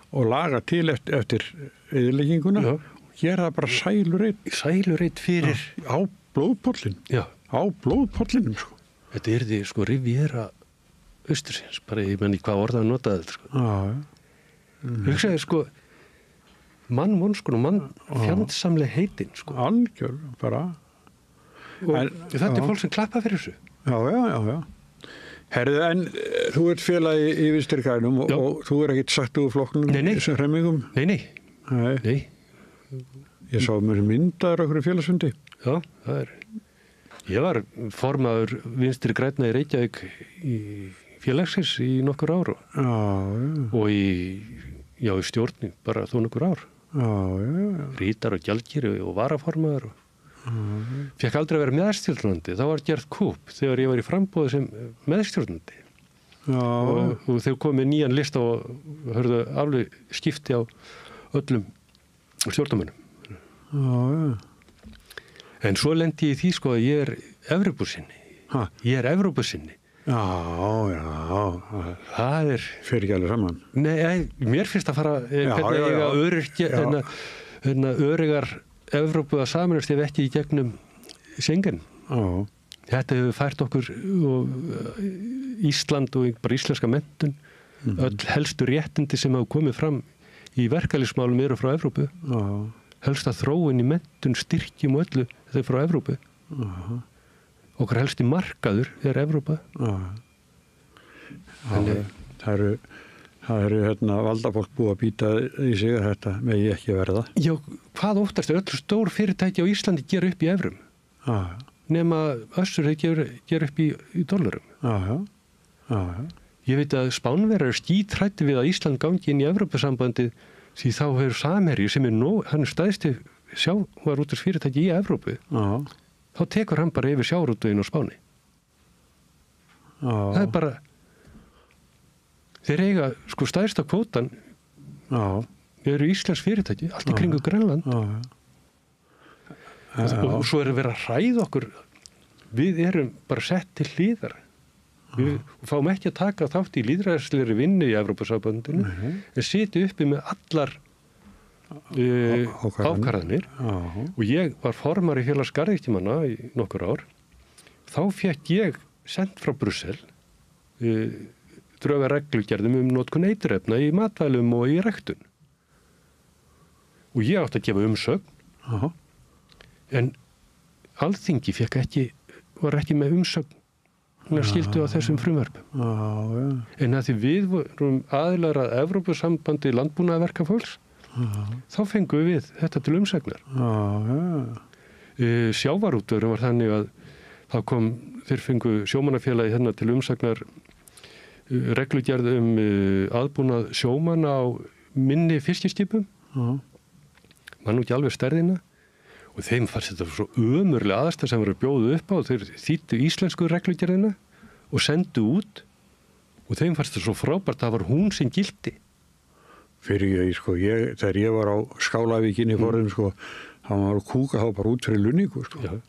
og laga til eftir eyðilegginguna og gera það bara sælureit fyrir á blóðpollin á blóðpollinum sko. Þetta er því sko Riviera Austursins, bara ég menn í hvað orða að nota þetta sko. Hugsaði sko mannvonskun og mannfjandsamleg heitin sko. Algjör bara og þetta er fólk sem klappa fyrir þessu. Já. Herðu, en þú ert félagi í Vinstri grænum og þú er ekkert sagt úr flokknum þessum hremmingum? Nei. Ég sá mér myndaður okkur í félagsfundi. Já, það er. Ég var formaður Vinstri grænna í Reykjavík í félagsins í nokkur ár og í stjórni bara þó nokkur ár. Rítar og gjaldkeri og varaformaður og fekk aldrei að vera meðstjórnandi. Það var gert kúp þegar ég var í framboði sem meðstjórnandi og þeir komið nýjan lista og hörðu alveg skipti á öllum stjórnarmönnum. En svo lendi ég í því sko að ég er Evrópusinni. Já. Það er... Fyrir ekki alveg saman. Nei, mér finnst að fara hvernig ég að öryrkja öryggar Evrópu að samanast ef ekki í gegnum Schengen. Þetta hefur fært okkur og Ísland og bara íslenska menntun öll helstu réttindi sem hafa komið fram í verkalýðsmálum eru frá Evrópu. Helsta þróun í menntun, styrkjum og öllu þetta er frá Evrópu. Okkar helsti markaður er Evrópa. Það eru valdafólk búið að býta í sig að þetta megi ekki verða. Já, hvað óttast er öll stór fyrirtæki á Íslandi gera upp í evrum? Nema össur þeir gera upp í dollarum. Ég veit að Spánverjar skítræddu við að Ísland gangi inn í Evrópusambandið því þá hefur Samherji sem hann er stæðsti sjávarútvegs fyrirtæki í Evrópu. Þá tekur hann bara yfir sjávarútveginn á Spáni. Það er bara þeir eiga sko stærsta kvótan eru íslensk fyrirtæki allt í kringu Grænland og svo er að vera að hræða okkur við erum bara sett til hliðar við fáum ekki að taka þátt í lýðræðislegri vinnu í Evrópusambandinu en sitja uppi með allar ákvarðanir og ég var formari félags garðyrkjumanna í nokkur ár þá fékk ég sent frá Brussel dröga reglugerðum notkun eiturefna í matvælum og í ræktun. Og ég átti að gefa umsögn. En Alþingi var ekki með umsögn skildu á þessum frumvörpum. En að því við vorum aðilar að Evrópusambandi landbúnaðarverkafólks, þá fengum við þetta til umsögnar. Sjávarútvegurinn var þannig að þeir fengu sjómannafélagi hérna til umsagnar reglugerð aðbúnað sjómanna á minni fiskiskipum. Man nú ekki alveg stærðina og þeim fannst þetta svo ömurlega aðstæð sem var að bjóða upp á og þeir þýddu íslensku reglugerðina og sendu út og þeim fannst þetta svo frábært að það var hún sem gildi. Fyrir þegar ég var á Skálavíkinni forðum hann var að kúka þá bara út fyrir Lunningu Já.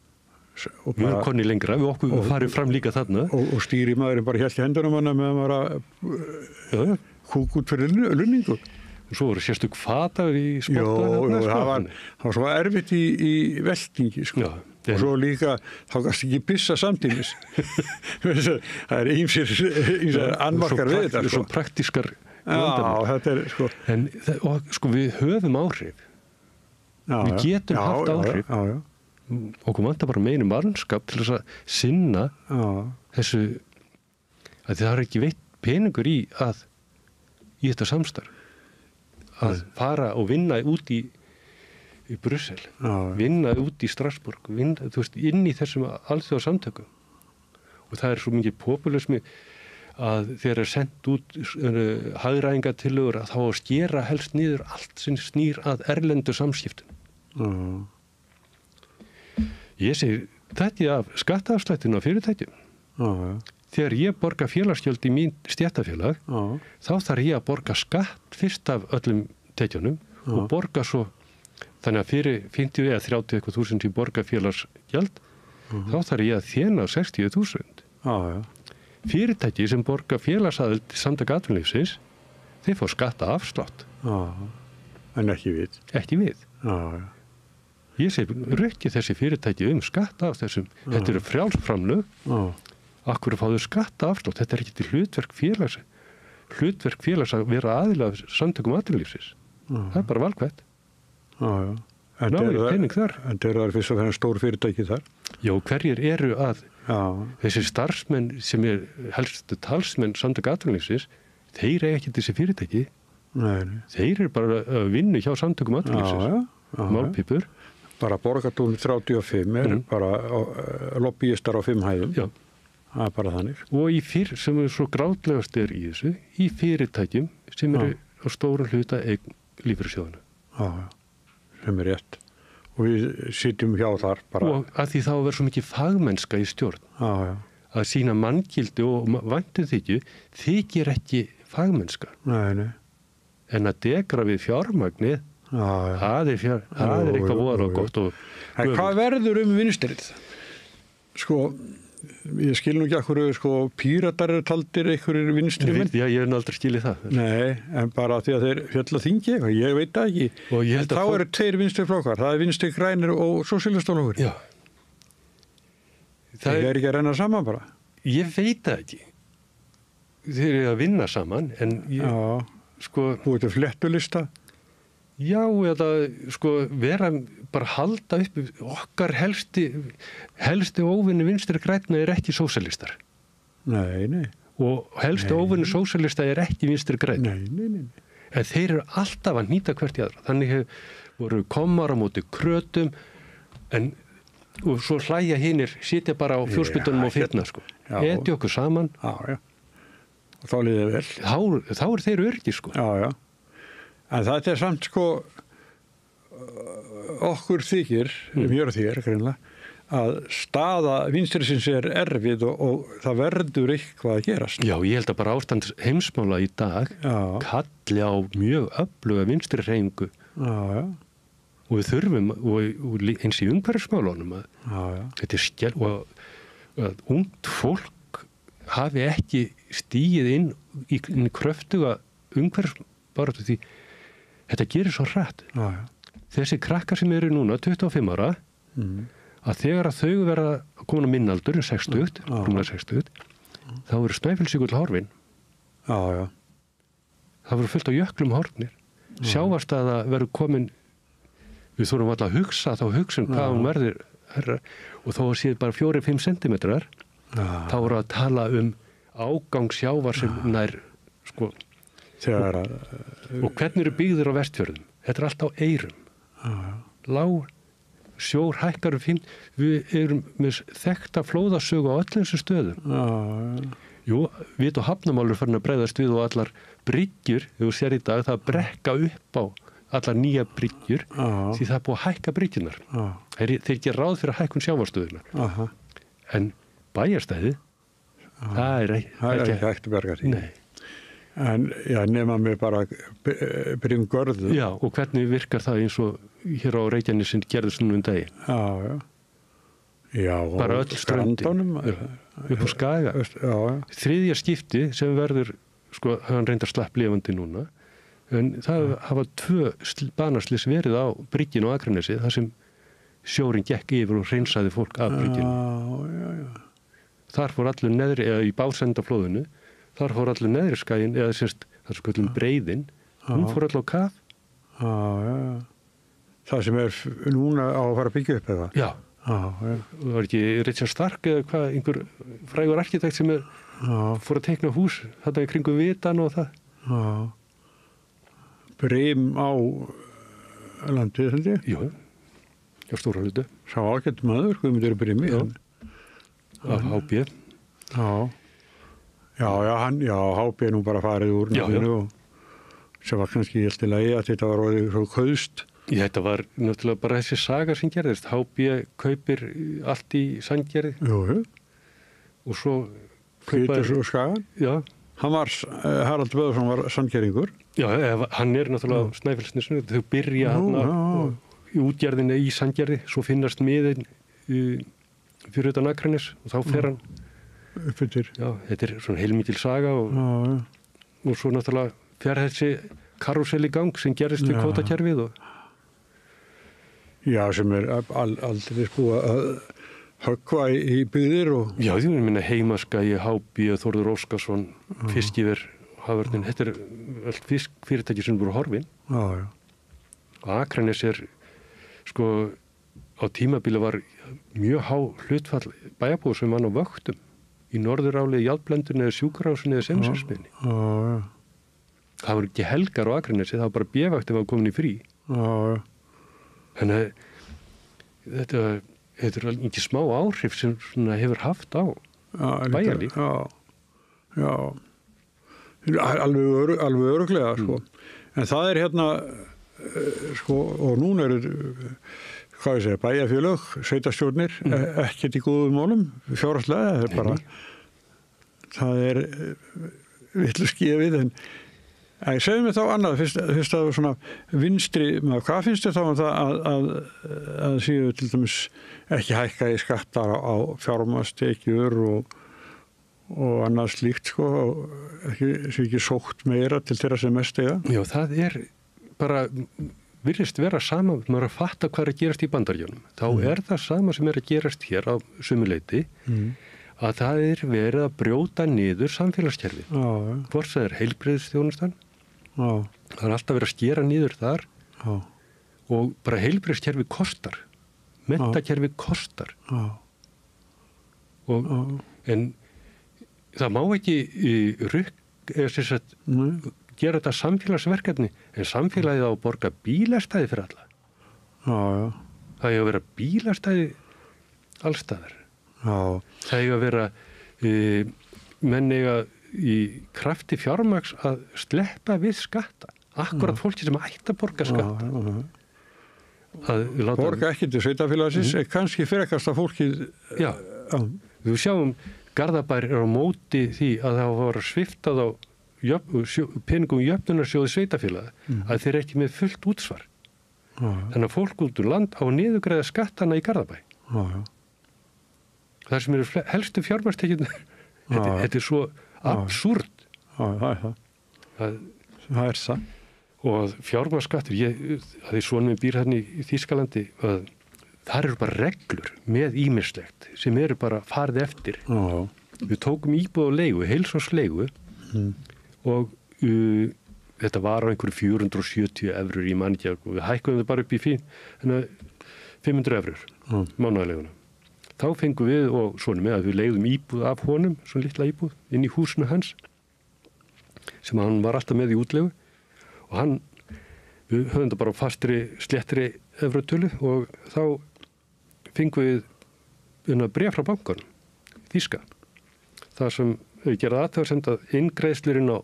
Og við erum konni lengra, við okkur farið fram líka þarna. Og stýrimaðurinn bara hélt í hendunum hana meðan var að kúka út fyrir Lunningu. Og svo voru sérstök fataður í sporta. Jó, það var svo erfitt í veltingi, Já, og svo líka, þá gafst ekki byssa samtímis. Það ýmsir annmarkar við þetta, Svo praktískar Já, þetta En við höfum áhrif. Við getum haft áhrif. Já. Okkur vantar bara meiri mannskap til þess að sinna þessu að það er ekki veitt peningur í þetta samstarf að fara og vinna út í Brussel, vinna út í Strasbourg, inn í þessum alþjóðasamtökum og það er svo mikið populismi að þeir sendt út hagræðingatillögur að þá að skera helst niður allt sem snýr að erlendu samskiptum. Ég segi, þetta er af skattaafslættinu á fyrirtækjum. Þegar ég borga félagsgjöld í mín stéttarfélag, þá þarf ég að borga skatt fyrst af öllum tekjunum og borga svo, þannig að fyrir 50 eða 30.000 sem borga félagsgjald, þá þarf ég að þéna 60.000. Fyrirtæki sem borga félagsaðild samtaka atvinnulífsins, þeir fá skattaafslátt. En ekki við. Ekki við. Ég segi, rökki þessi fyrirtæki skatta af þessum, þetta eru frjálsframlög, akkur fáðu skatta afslátt, þetta er ekki til hlutverk félags að vera aðilega samtökum atvinnulífsins. Það er bara valkvætt. Náðu pening þar. En þeir eru fyrst og fremst stór fyrirtæki þar. Já, hverjir eru þessi starfsmenn sem helstu talsmenn samtökum atvinnulífsins, þeir eru ekki þessi fyrirtæki. Nei. Þeir eru bara að vinna hjá samtökum atvinnulífsins. Málpípur. Bara Borgartún 35 bara lobbyistar á 5 hæðum. Já. Það er bara þannig. Og sem er svo grátlegast í þessu, í fyrirtækjum sem eru á stórum hluta eign lífeyrissjóðanna. Sem er rétt. Og við sitjum hjá þar bara. Og að því þá verður svo mikið fagmennska í stjórn. Að sína manngildi og væntumþykju þykir ekki fagmennska. Nei. En að degra við fjármagnið, það er eitthvað voðar og gott. Hvað verður vinstrið? Ég skil nú ekki akkur píratar eru taldir einhverjir vinstri menn. Já, ég hef aldrei skilið það. Nei, en bara því að þeir fjölla þingi eitthvað, ég veit það ekki. En þá eru 2 vinstri flokkar, það er Vinstri grænir og sósíalistaflokkur. Já. Það er ekki að renna saman bara. Ég veit það ekki. Þeir eru að vinna saman, en búið til flettulista. Já, eða vera bara halda upp okkar helsti óvinni Vinstri grænna er ekki sósíalistar. Nei. Og helsti óvinni sósíalista er ekki Vinstri grænn. Nei. En þeir eru alltaf að nýta hvert í aðra. Þannig voru komar á móti krötum og svo hlæja hinir, sitja bara á fjórspytunum og fyrna Eti okkur saman. Já. Og þá liðið vel. Þá er þeir örgir Já. En þetta er samt okkur þykir, mjög þér greinlega, að staða vinstrisins er erfið og það verður eitthvað að gerast. Já, ég held að bara ástand heimsmála í dag kalli á mjög öfluga vinstri hreyfingu. Já. Og við þurfum, og eins í umhverfismálunum þetta er skell og að ungt fólk hafi ekki stigið inn í kröftuga umhverfisbaráttu því þetta gerir svo hratt. Þessi krakkar sem eru núna 25 ára að þegar að þau verða komin á minnaldur 60, þá eru Snæfellsjökull horfinn. Já. Það verður fullt á jöklum horfnir. Sjávarstaða verður komin, við þurfum alltaf að hugsa þá hugsun hvað hún verður og þó að séð bara 4-5 centimetrar þá voru að tala ágang sjávar sem nær og hvernig eru byggðir á Vestfjörðum? Þetta er allt á eyrum. sjór hækkar við erum með þekkta flóðasögu á öllum þessum stöðum. Jú, við og Hafnarmálur farin að bregðast við og allar bryggjur, þegar þú sér í dag, það brekka upp á allar nýja bryggjur því það er búið að hækka bryggjunar. Þeir ekki ráð fyrir að hækkun sjávarstöðunar. En bæjarstæði, það er ekki hægt að berga því. Nei. En já, nema mig bara brimgörðu. Já, og hvernig virkar það eins og hér á Reykjanesinu gerðist nú dagi? Já, bara öll ströndin upp á Skaga. Þriðja skipti sem verður, sko, hann reyndar slapp lifandi núna, en það hafa 2 banaslys verið á bryggjun á Akranesi, þar sem sjórin gekk yfir og hreinsaði fólk af bryggjunni. Þar fór allur neðri, eða í básendaflóðinu, þar fór allur neðri skaginn, eða sérst, það er svo kallum breiðin, hún fór allur á kaf. Það sem er núna á að fara að byggja upp eða? Já. Það var ekki Richard Stark eða hvað, einhver frægur arkitekt sem fór að teikna hús, þetta í kringum Vitan og það. Brim á landið, held ég? Jú, á stóra hlutu. Sá ágætt maður, Guðmundur Brimi. Af HB. Já, HB er nú bara farið úr náttúrulega og sem var kannski helt í lagi að þetta var orðið svo kauðst. Þetta var náttúrulega bara þessi saga sem gerðist. HB kaupir allt í Sandgerði. Jú. Og svo Hvítur og Skagan. Já. Hann var, Harald Böðarsson var Sandgerðingur. Já, hann er náttúrulega á Snæfellsnesinu. Þau byrja hann í útgerðinni í Sandgerði, svo finnast miðin fyrir utan Akranes og þá fer hann uppfyrir. Já, þetta er svona heilmikil saga og svo náttúrulega fer þessi karúsel í gang sem gerist við kvótakerfið og já, sem er aldrei sko að höggva í byggðir og já, ég minna Heimaskagi, HB, Þórður Óskarsson, Fiskiver, Haförnin, þetta er allt fiskfyrirtæki sem voru horfin. Já. Og Akranes er sko á tímabili var mjög há hlutfall bæjarbúa sem vann á vöktum í Norðuráli, Járnblendunni eða Sjúkrahúsinu eða Semsersmiðni. Það voru ekki helgar á Akranesi, það var bara bjevakt ef það var komin í frí. Þannig að þetta er ekki smá áhrif sem hefur haft á bæjarlíf. Já. Alveg örugglega, sko. En það er hérna, sko, og núna hvað ég segja, bæjarfélög, sveitarstjórnir, ekkert í góðum málum, fjárhagslega, það er bara, það er vitlaust gefið, en segðu mig þá annað, fyrst að svona vinstri, hvað finnst þér þá um það að séu til dæmis ekki hækka í skattar á fjármagnstekjur og annað slíkt, sko, ekki sótt meira til þeirra sem mest eiga? Já, það er bara virðist vera sama, maður að fatta hvað er að gerast í Bandaríkjunum. Þá er það sama sem er að gerast hér á sömu leyti, að það er verið að brjóta niður samfélagskerfið. Hvort það er heilbrigðisþjónustan, það er alltaf verið að skera niður þar og bara heilbrigðiskerfið kostar, menntakerfið kostar. En það má ekki gera þetta samfélagsverkefni, en samfélagið á að borga bílastæði fyrir alla. Það er að vera bílastæði allstaðar. Það er að vera menn eiga í krafti fjármagns að sleppa við skatta. Akkurat fólki sem ætti að borga skatta. Borga ekki til sveitafélagsins, kannski frekast að fólki. Já, við sjáum Garðabær er á móti því að það var sviftað á peningum jöfnunarsjóði sveitafélaga að þeir ekki með fullt útsvar. Þannig að fólk út úr land á niðurgreiða skattana í Garðabæ. Það sem eru helstu fjármagnstekjurnar, þetta er svo absúrt. Það er það. Og fjármagnsskattur, það er svona með býr hérna í Þýskalandi, að þar eru bara reglur með ýmislegt sem eru bara farið eftir. Við tókum íbúð á leigu, heilsársleigu, og þetta var á einhverju 470 evrur í mannkjörg og við hækkuðum það bara upp í 500 evrur mánaðarleguna. Þá fengum við og svona með að við leigðum íbúð af honum, svona litla íbúð, inn í húsinu hans sem hann var alltaf með í útlegu og við höfum það bara fastri, sléttri evrutölu og þá fengum við bréf frá bankanum, þýska. Það sem gerði athugasemd að inngreiðslurinn á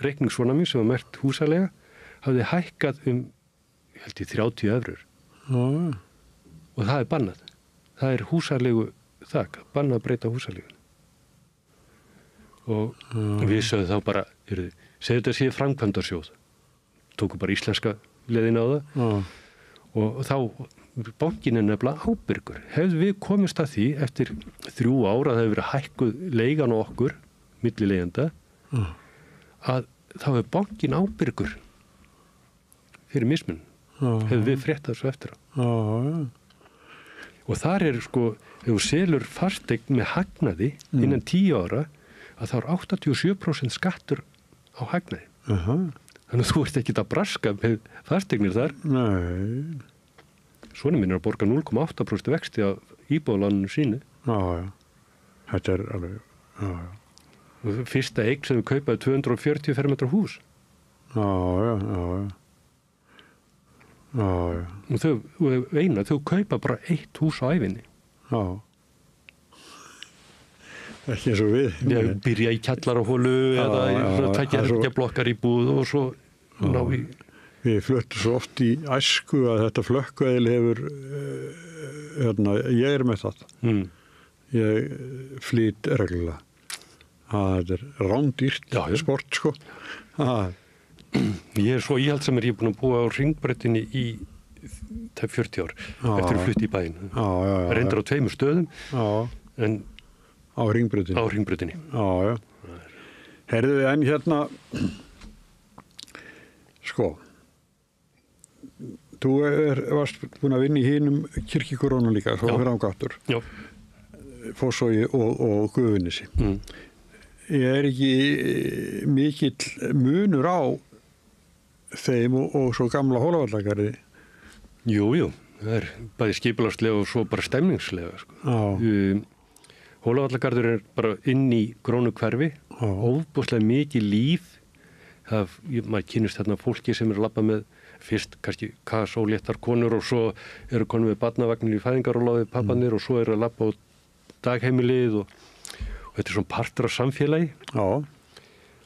reikning svona mín sem var merkt húsalega hafði hækkað ég held ég 30 evrur. Og það er bannað. Það er húsalegu þak, bannað að breyta húsalegu. Og við sögðum þá bara, segðu þetta sé framkvæmdarsjóð. Tóku bara íslenska leiðina á það. Og þá, bankinn er nefnilega ábyrgur. Hefðu við komist að því eftir 3 ára að það hefur verið hækkuð leigan á okkur, millileigjanda, að þá hefur bankinn ábyrgur fyrir mismun. Hefðu við fréttað svo eftir á. Og þar ef þú selur fasteign með hagnaði innan 10 ára, að þá er 87% skattur á hagnaði. Þannig að þú ert ekki að braska með fasteignir þar. Nei. Svona minn er að borga 0,8% vexti á íbúðaláninu sínu. Já. Þetta er alveg, já. Og fyrsta eign sem við kaupaði 240 fermetra hús. Já. Og þau kaupa bara 1 hús á ævinni. Já. Ekki eins og við. Ég byrja í kjallarahólu eða tveggja blokkar í búð og svo ná í. Við fluttum svo oft í æsku að þetta flökkueðil hefur, ég er með það. Ég flýt reglulega. Það er rándýrt sport, sko. Ég er svo íhaldsamur, ég er búin að búa á Hringbrautinni í 40 ár eftir að flutti í bæinn. Reyndar á 2 stöðum. En á Hringbrautinni. Á Hringbrautinni. Já. Heyrðu en hérna, sko, þú varst búin að vinna í hinum kirkjukorónum líka, svo fyrir ágáttur. Já. Fossvogi og Gufunesi. Ég ekki mikill munur á þeim og svo gamla Hólavallagarði? Jú. Það er bæði skipulagslega og svo bara stemningslega, sko. Hólavallagarður er bara inn í grónu hverfi, ofboðslega mikið líf. Maður kynnist þarna fólki sem er að labba með fyrst kannski kasóléttar konur og svo eru konur með barnavagnir í fæðingaróláfi pappanir og svo eru að labba á dagheimilið og þetta er svona partur af samfélagi.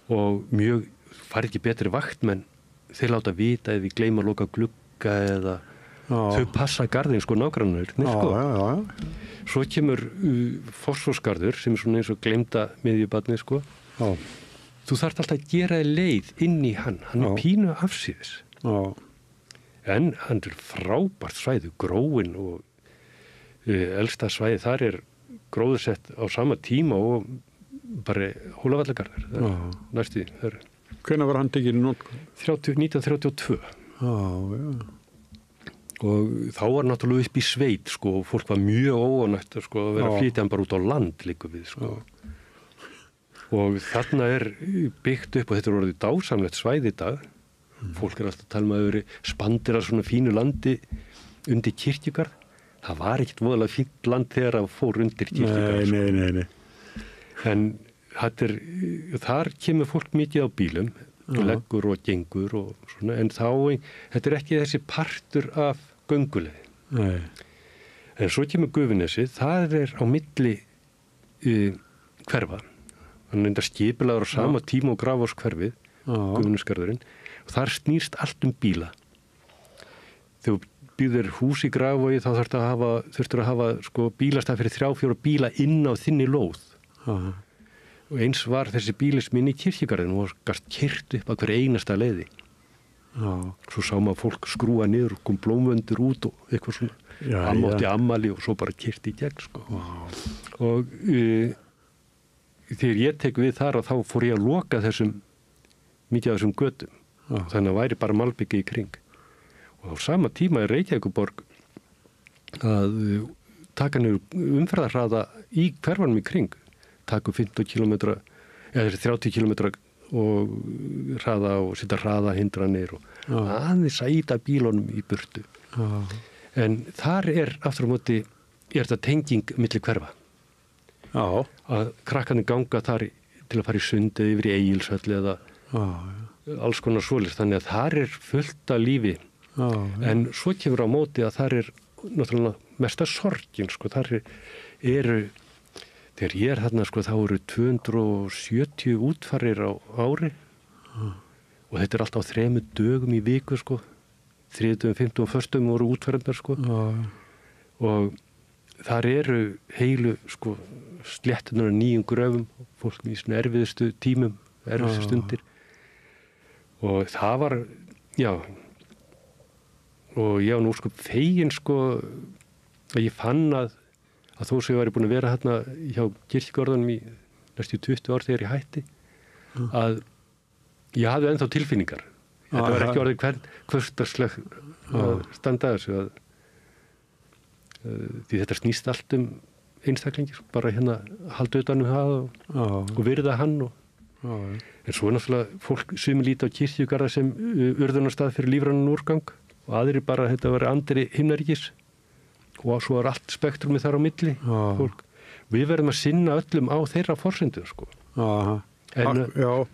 Og mjög fari ekki betri vaktmenn, þeir láta vita ef við gleyma að loka glugga eða þau passa garðin, sko, nágrannarnir, sko. Svo kemur Fossvogsgarður sem er svona eins og gleymda miðjubarnið, sko. Þú þarft alltaf að gera leið inn í hann er pínu afsíðis. En hann er frábært svæði, gróin og elsta svæði þar er gróðursett á sama tíma og bara Hólavallagarður. Næstu því. Hvenær var hann tekinn í notkun? 1932. Og þá var náttúrulega upp í sveit, sko, og fólk var mjög óánægt, sko, að vera að flytja hann bara út á land líka við, sko. Og þarna er byggt upp og þetta er orðið dásamlegt svæði í dag. Fólk er alltaf að tala um að vera spandir af svona fínu landi undir kirkjugarð. Það var ekkert voðalega fínt land þegar það fór undir kirkjugarð. Nei. En þar kemur fólk mikið á bílum, leggur og gengur og svona, en þetta er ekki þessi partur af gönguleið. Nei. En svo kemur Gufunesi, það er á milli hverfa. Hann er skipulagur á sama tíma og Grafarvogshverfið, Gufunesgarðurinn, og þar snýst allt um bíla. Þegar þú býður hús í Grafarvogi þá þurftur að hafa sko, bílastæð fyrir 3-4 bíla inn á þinni lóð. Og eins var þessi bílisminn í kirkjugarðinu og gast kyrt upp að hver einasta leiði. Svo sá maður fólk skrúa niður og kom blómvöndur út og eitthvað svona. Hann átti ammali og svo bara kyrt í gegn, sko. Og þegar ég tek við þar og þá fór ég að loka mikið af þessum götum. Þannig að væri bara malbyggi í kring. Og á sama tíma er Reykjavíkurborg að taka niður umferðarhraða í hverfanum í kring. Taka 15 km eða 30 km og hraða og setja hraðahindranir og aðeins að ýta bílunum í burtu. En þar er aftur á móti þetta tenging milli hverfa. Að krakkarnir ganga þar til að fara í sund eða yfir í Egilshöll eða alls konar svoleiðis. Þannig að þar er fullt af lífi. En svo kemur á móti að þar er náttúrulega mesta sorgin, sko, þar eru, þegar ég þarna, sko, þá eru 270 útfarir á ári og þetta alltaf 3 dögum í viku, sko, 30, 50 og 1. voru útfarendar, sko, og þar eru heilu, sko, sléttunar 9 gröfum, fólk í svona erfiðustu tímum, erfiðustu stundir og það var, já, og ég var nú sko fegin, sko, að ég fann að þó sem ég væri búin að vera hérna hjá kirkjugarðunum í næstu 20 ár þegar ég hætti, að ég hafði ennþá tilfinningar. Þetta var ekki orðið hversdagsleg að standa þessu, því þetta snýst allt einstaklingi, bara hérna halda utan það og virða hann en svo náttúrulega fólk sumir líta á kirkjugarða sem urðunarstað fyrir lífrænan úrgang og aðrir bara þetta var andri himnaríkis og svo allt spektrumið þar á milli fólk. Við verðum að sinna öllum á þeirra forsendur, sko. Já.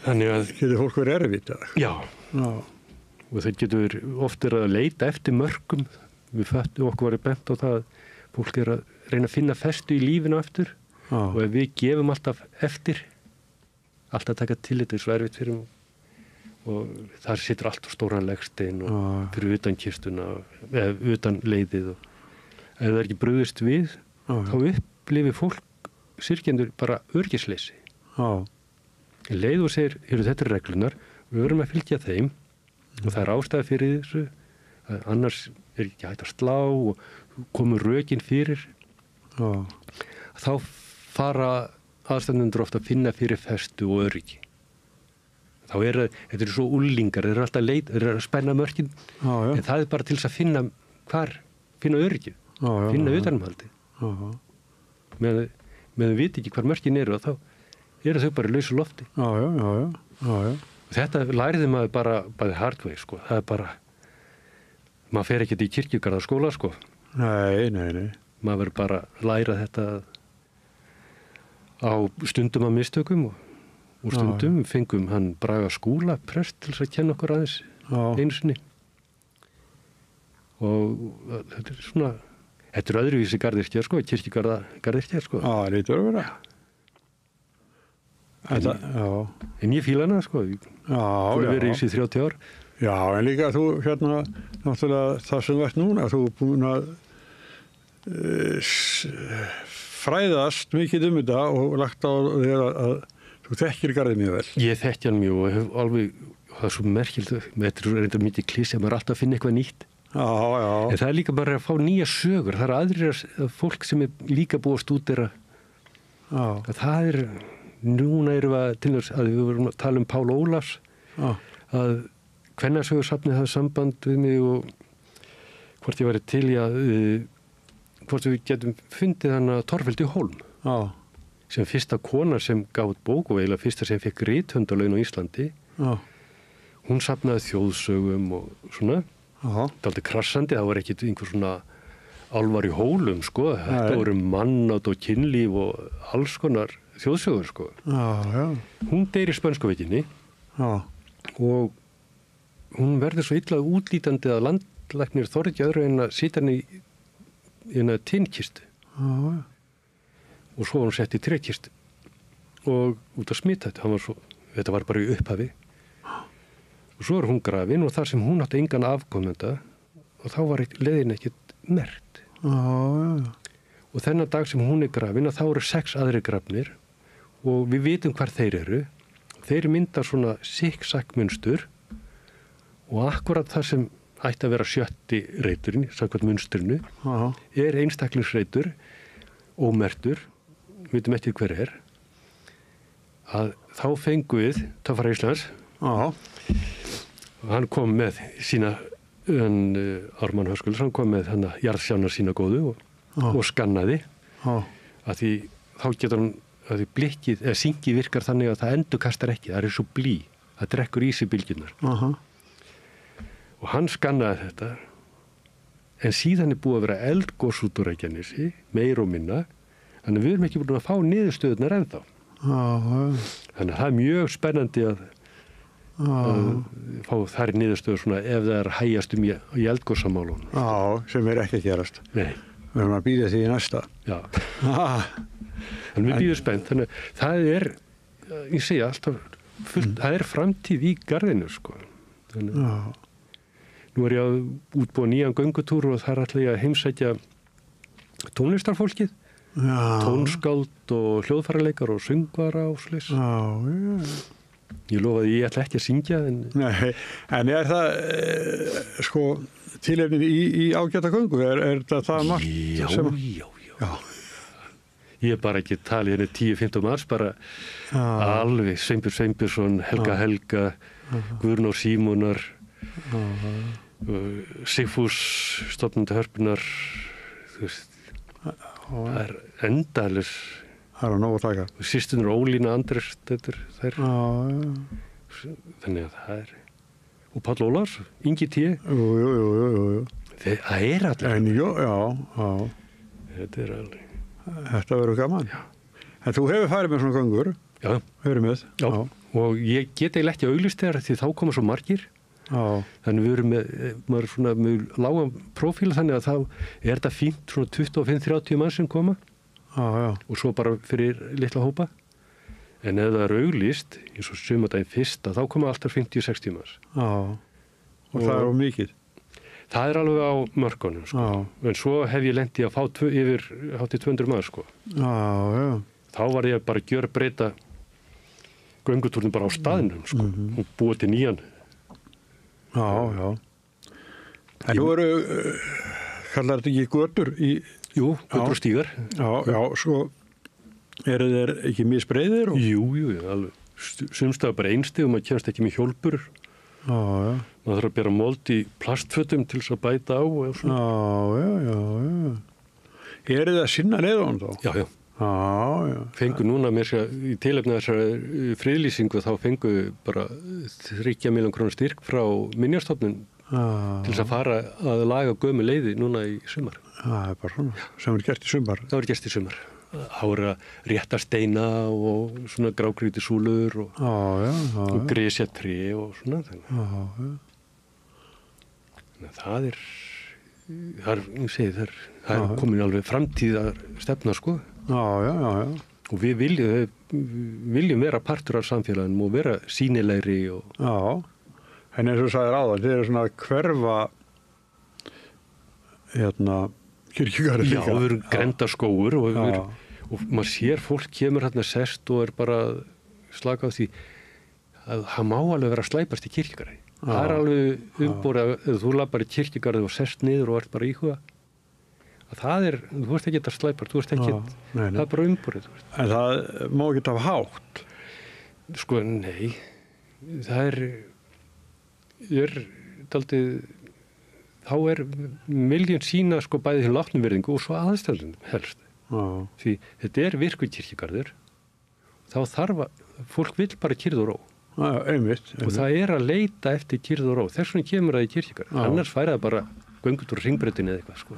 Þannig að getur fólk verið erfitt. Já. Og það getur oft að leita eftir mörkum. Við föttum okkur verið bent á það að fólk að reyna að finna festu í lífinu aftur og ef við gefum alltaf eftir, alltaf taka til þetta svo erfitt fyrir og þar situr allt á stóran legstein og fyrir utan kistuna eða utan leiðið og ef það ekki brugðist við þá upplifir fólk syrgjendur bara öryggisleysi. Leið og segir, þetta reglunar, við verum að fylgja þeim og það ástæða fyrir þessu, annars ekki hægt að slá og komur rökin fyrir. Þá fara aðstæðendur ofta að finna fyrir festu og öryggi. Þá þetta svo úlingar, þeir alltaf þeir að spenna mörkin, en það bara til þess að finna öryggi, finna utanumhaldi. Meðan við viti ekki hvar mörkin eru og þá þau bara í lausu lofti. Og þetta læriði maður bara hardway, sko. Það bara, maður fer ekki í kirkjugarða skóla, sko. Nei. Maður verður bara að læra þetta á stundum af mistökum og stundum fengum hann Braga Skúla prest til þess að kenna okkur aðeins einu sinni. Og þetta svona, þetta öðruvísi garðyrkja, sko, kirkjugarða garðyrkja, sko. Það lítur að vera. En ég fíla hana, sko. Þú verið í sig 30 ár. Já, en líka þú hérna, náttúrulega það sem vart núna, þú búin að fræðast mikið þetta og lagt á þér að þú þekkir garðið mjög vel. Ég þekki hann mjög og hef alveg, það er svo merkilt, þetta er reyndar mikið klísi að maður alltaf finna eitthvað nýtt. En það er líka bara að fá nýja sögur. Það aðrir fólk sem líka búið að stúdera. Það núna erum við til þess að við vorum að tala Pál Ólafs, að kvennasögursafnið hafði samband við mig og hvort ég væri til í að hvort við getum fundið hana Torfhildi Hólm sem fyrsta kona sem gaf út bók og eiginlega fyrsta sem fekk rithöndalaun á Íslandi. Hún safnaði þjóðsögum og svona. Dálítið krassandi, það var ekkit einhver svona álfar í hólum, sko. Þetta voru mannát og kynlíf og alls konar þjóðsögur, sko. Hún deyr í spönskuveginni og hún verður svo illa útlítandi að landlæknir þorði ekki öðru en að sitja henni í eina tinnkistu. Og svo var hún sett í trékistu og út að smita þetta var bara í upphafi. Og svo hún grafin og þar sem hún átti engan afkomenda og þá var leiðin ekkert merkt. Og þennan dag sem hún grafin þá eru 6 aðrir grafnir og við vitum hvar þeir eru. Þeir mynda svona sikksakk-munstur og akkurat það sem ætti að vera 7. reiturinn, samkvæmt munstrinu, er einstaklingsreitur, ómertur, við vitum ekki hver að þá fengum við Töffara Íslands. Hann kom með sína Ármann Höskulds, hann kom með hana jarðsjánar sína góðu og skannaði að því þá getur hann að því blikkið eða syngið virkar þannig að það endurkastar ekki, það er svo blý, það drekkur í sig bylgjurnar. Og hann skannaði þetta en síðan er búið að vera eldgos út úr Reykjanesi, meir og minna, þannig að við erum ekki búin að fá niðurstöðunar ennþá. Þannig að það er mjög spennandi að fá þær niðurstöður svona ef það hægjast í eldgossamálun. Já, sem ekki að gerast. Nei. Við erum að býða því í næsta. Já. En við býðum spennt, þannig það ég segi alltaf það framtíð í garðinu, sko. Þannig, nú ég að útbúa nýjan göngutúr og þar ætla ég að heimsækja tónlistarfólkið, tónskáld og hljóðfæraleikar og söngvara og slis. Ég lofaði ég ætla ekki að syngja. Nei, en það sko tilefnið í ágæta göngu? Er það margt? Já. Ég bara ekki talið henni 10-15 manns, bara alveg Sveinbjörn Sveinbjörnsson, Helga, Guðrún Símonar, Sigfús, stofnandi Hörpunar, þú veist, það endalaus. Það nóg að taka. Systurnar Ólína Andrés, þær. Þannig að það og Páll Ólafs, Ingi T. Jú. Það allir. En já. Þetta alveg. Þetta verður gaman. Já. En þú hefur farið með svona göngur. Já. Hefur með. Já. Og ég get eiginlega ekki auglýst þegar því þá koma svo margir. Já. Þannig við erum maður svona með lágan prófíl, þannig að þá þetta fínt svona 25-30 mann sem koma. Já. Og svo bara fyrir litla hópa. En ef það auglýst, eins og sumardaginn fyrsta, þá koma alltaf 50-60 manns. Já. Og það á mikið? Það alveg á mörkunum, sko. Já. En svo hef ég lent í að fá yfir hátt í 200 manns, sko. Já. Þá var ég bara að gjörbreyta göngutúrnum bara á staðnum, sko. Og búið til nýjan. Já. En nú eru, kallar þetta ekki götur í... Jú, götur og stígar. Já, sko, eru þeir ekki misbreiðir? Jú, alveg. Sumstaðar bara einstig og maður kemst ekki með hjólburur. Já. Maður þarf að bera mold í plastfötum til þess að bæta á og svona. Já. Eru það sinna leiðan þá? Já. Fengu núna með þess að í tilefni þessar friðlýsingu þá fengu bara 30 milljón krónur styrk frá Minjastofnun til þess að fara að laga gömul leiði núna í sumar. Það bara svona, sem gert í sumar. Það gert í sumar. Hára rétta steina og svona grágrýti súlur og gresjatrí og svona. Þannig að það er komin alveg framtíðar stefna, sko. Já. Og við viljum vera partur af samfélaginu og vera sýnilegri og... Já. En eins og sagðir áðan, þið eru svona hverfa kirkjugarður líka. Já, við erum grendaskógur og maður sér fólk kemur hérna sest og bara slaka á því að það má alveg vera að slæpast í kirkjugarði. Það er alveg umborið að þú labbar í kirkjugarði og sest niður og ert bara íhuga. Það þú ert ekki að slæpast, þú ert ekki, það er bara umborið. En það má ekki hafa hátt? Sko, nei. Það daldið, þá viljum sína sko bæði til látnuvirðingu og svo aðstæðundum helst. Því þetta virkur kirkjugarður, þá þarf fólk vill bara kyrrð og ró. Einmitt. Og það að leita eftir kyrrð og ró, þess vegna kemur það í kirkjugarð. Annars færi það bara göngutúr hringbrautinni eða eitthvað, sko.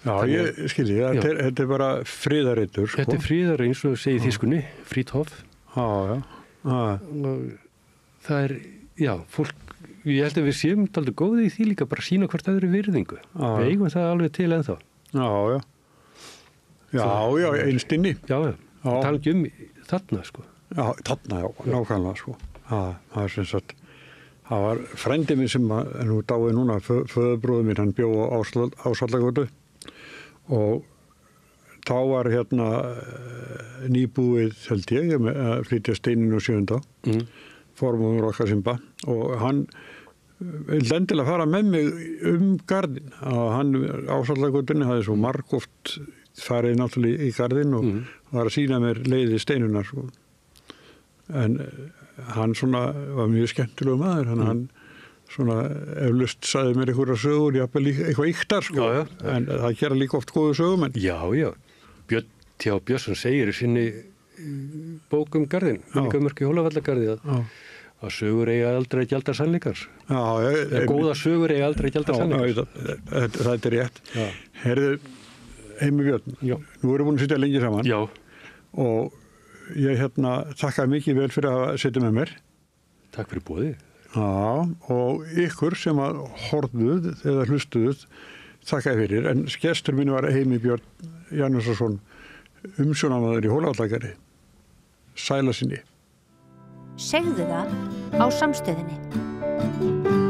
Já, ég skilji, þetta bara friðareitur, sko. Þetta friðar eins og segir þýskunni, Friedhof. Það fólk, ég held að við séum aldrei góðið í því líka bara að sína hvort öðru virðingu. Við eigum það alveg til ennþá. Já, einstinni. Já, tala ekki þarna, sko. Já, þarna, nákvæmlega, sko. Það sem sagt, það var frændi minn sem nú dáið núna, föðurbróðir minn, hann bjó á Ásvallagötu og þá var nýbúið, held ég, að flytja steininn og 7. Formúður okkar Simba og hann vildi endilega fara með mig garðin. Hann Ásvallagötunni hafði svo margoft farið náttúrulega í garðin og var að sýna mér leiði steinunar. Sko. En hann svona var mjög skemmtilegu maður, hann svona eflaust sagði mér einhverja sögur, eitthvað yktar, sko. En það gera líka oft góðu sögum. Já. Björn T. Björnsson segir í sinni bók garðin, Minningamörk í Hólavallagarði að sögur eiga aldrei gjaldar sannleikans. Góða sögur eiga aldrei gjaldar sannleikans. Þetta rétt. Herðu, Heimir Björn, nú erum við búin að sitja lengi saman. Já. Og ég þakka mikið vel fyrir að sitja með mér. Takk fyrir boðið. Já, og ykkur sem að horfðuð eða hlustuðuð þakka fyrir, en gestur mín var Heimir Björn Janusson, umsjónarmaður í Hólavallagarði. Sæla sinni. Segðu það á Samstöðinni.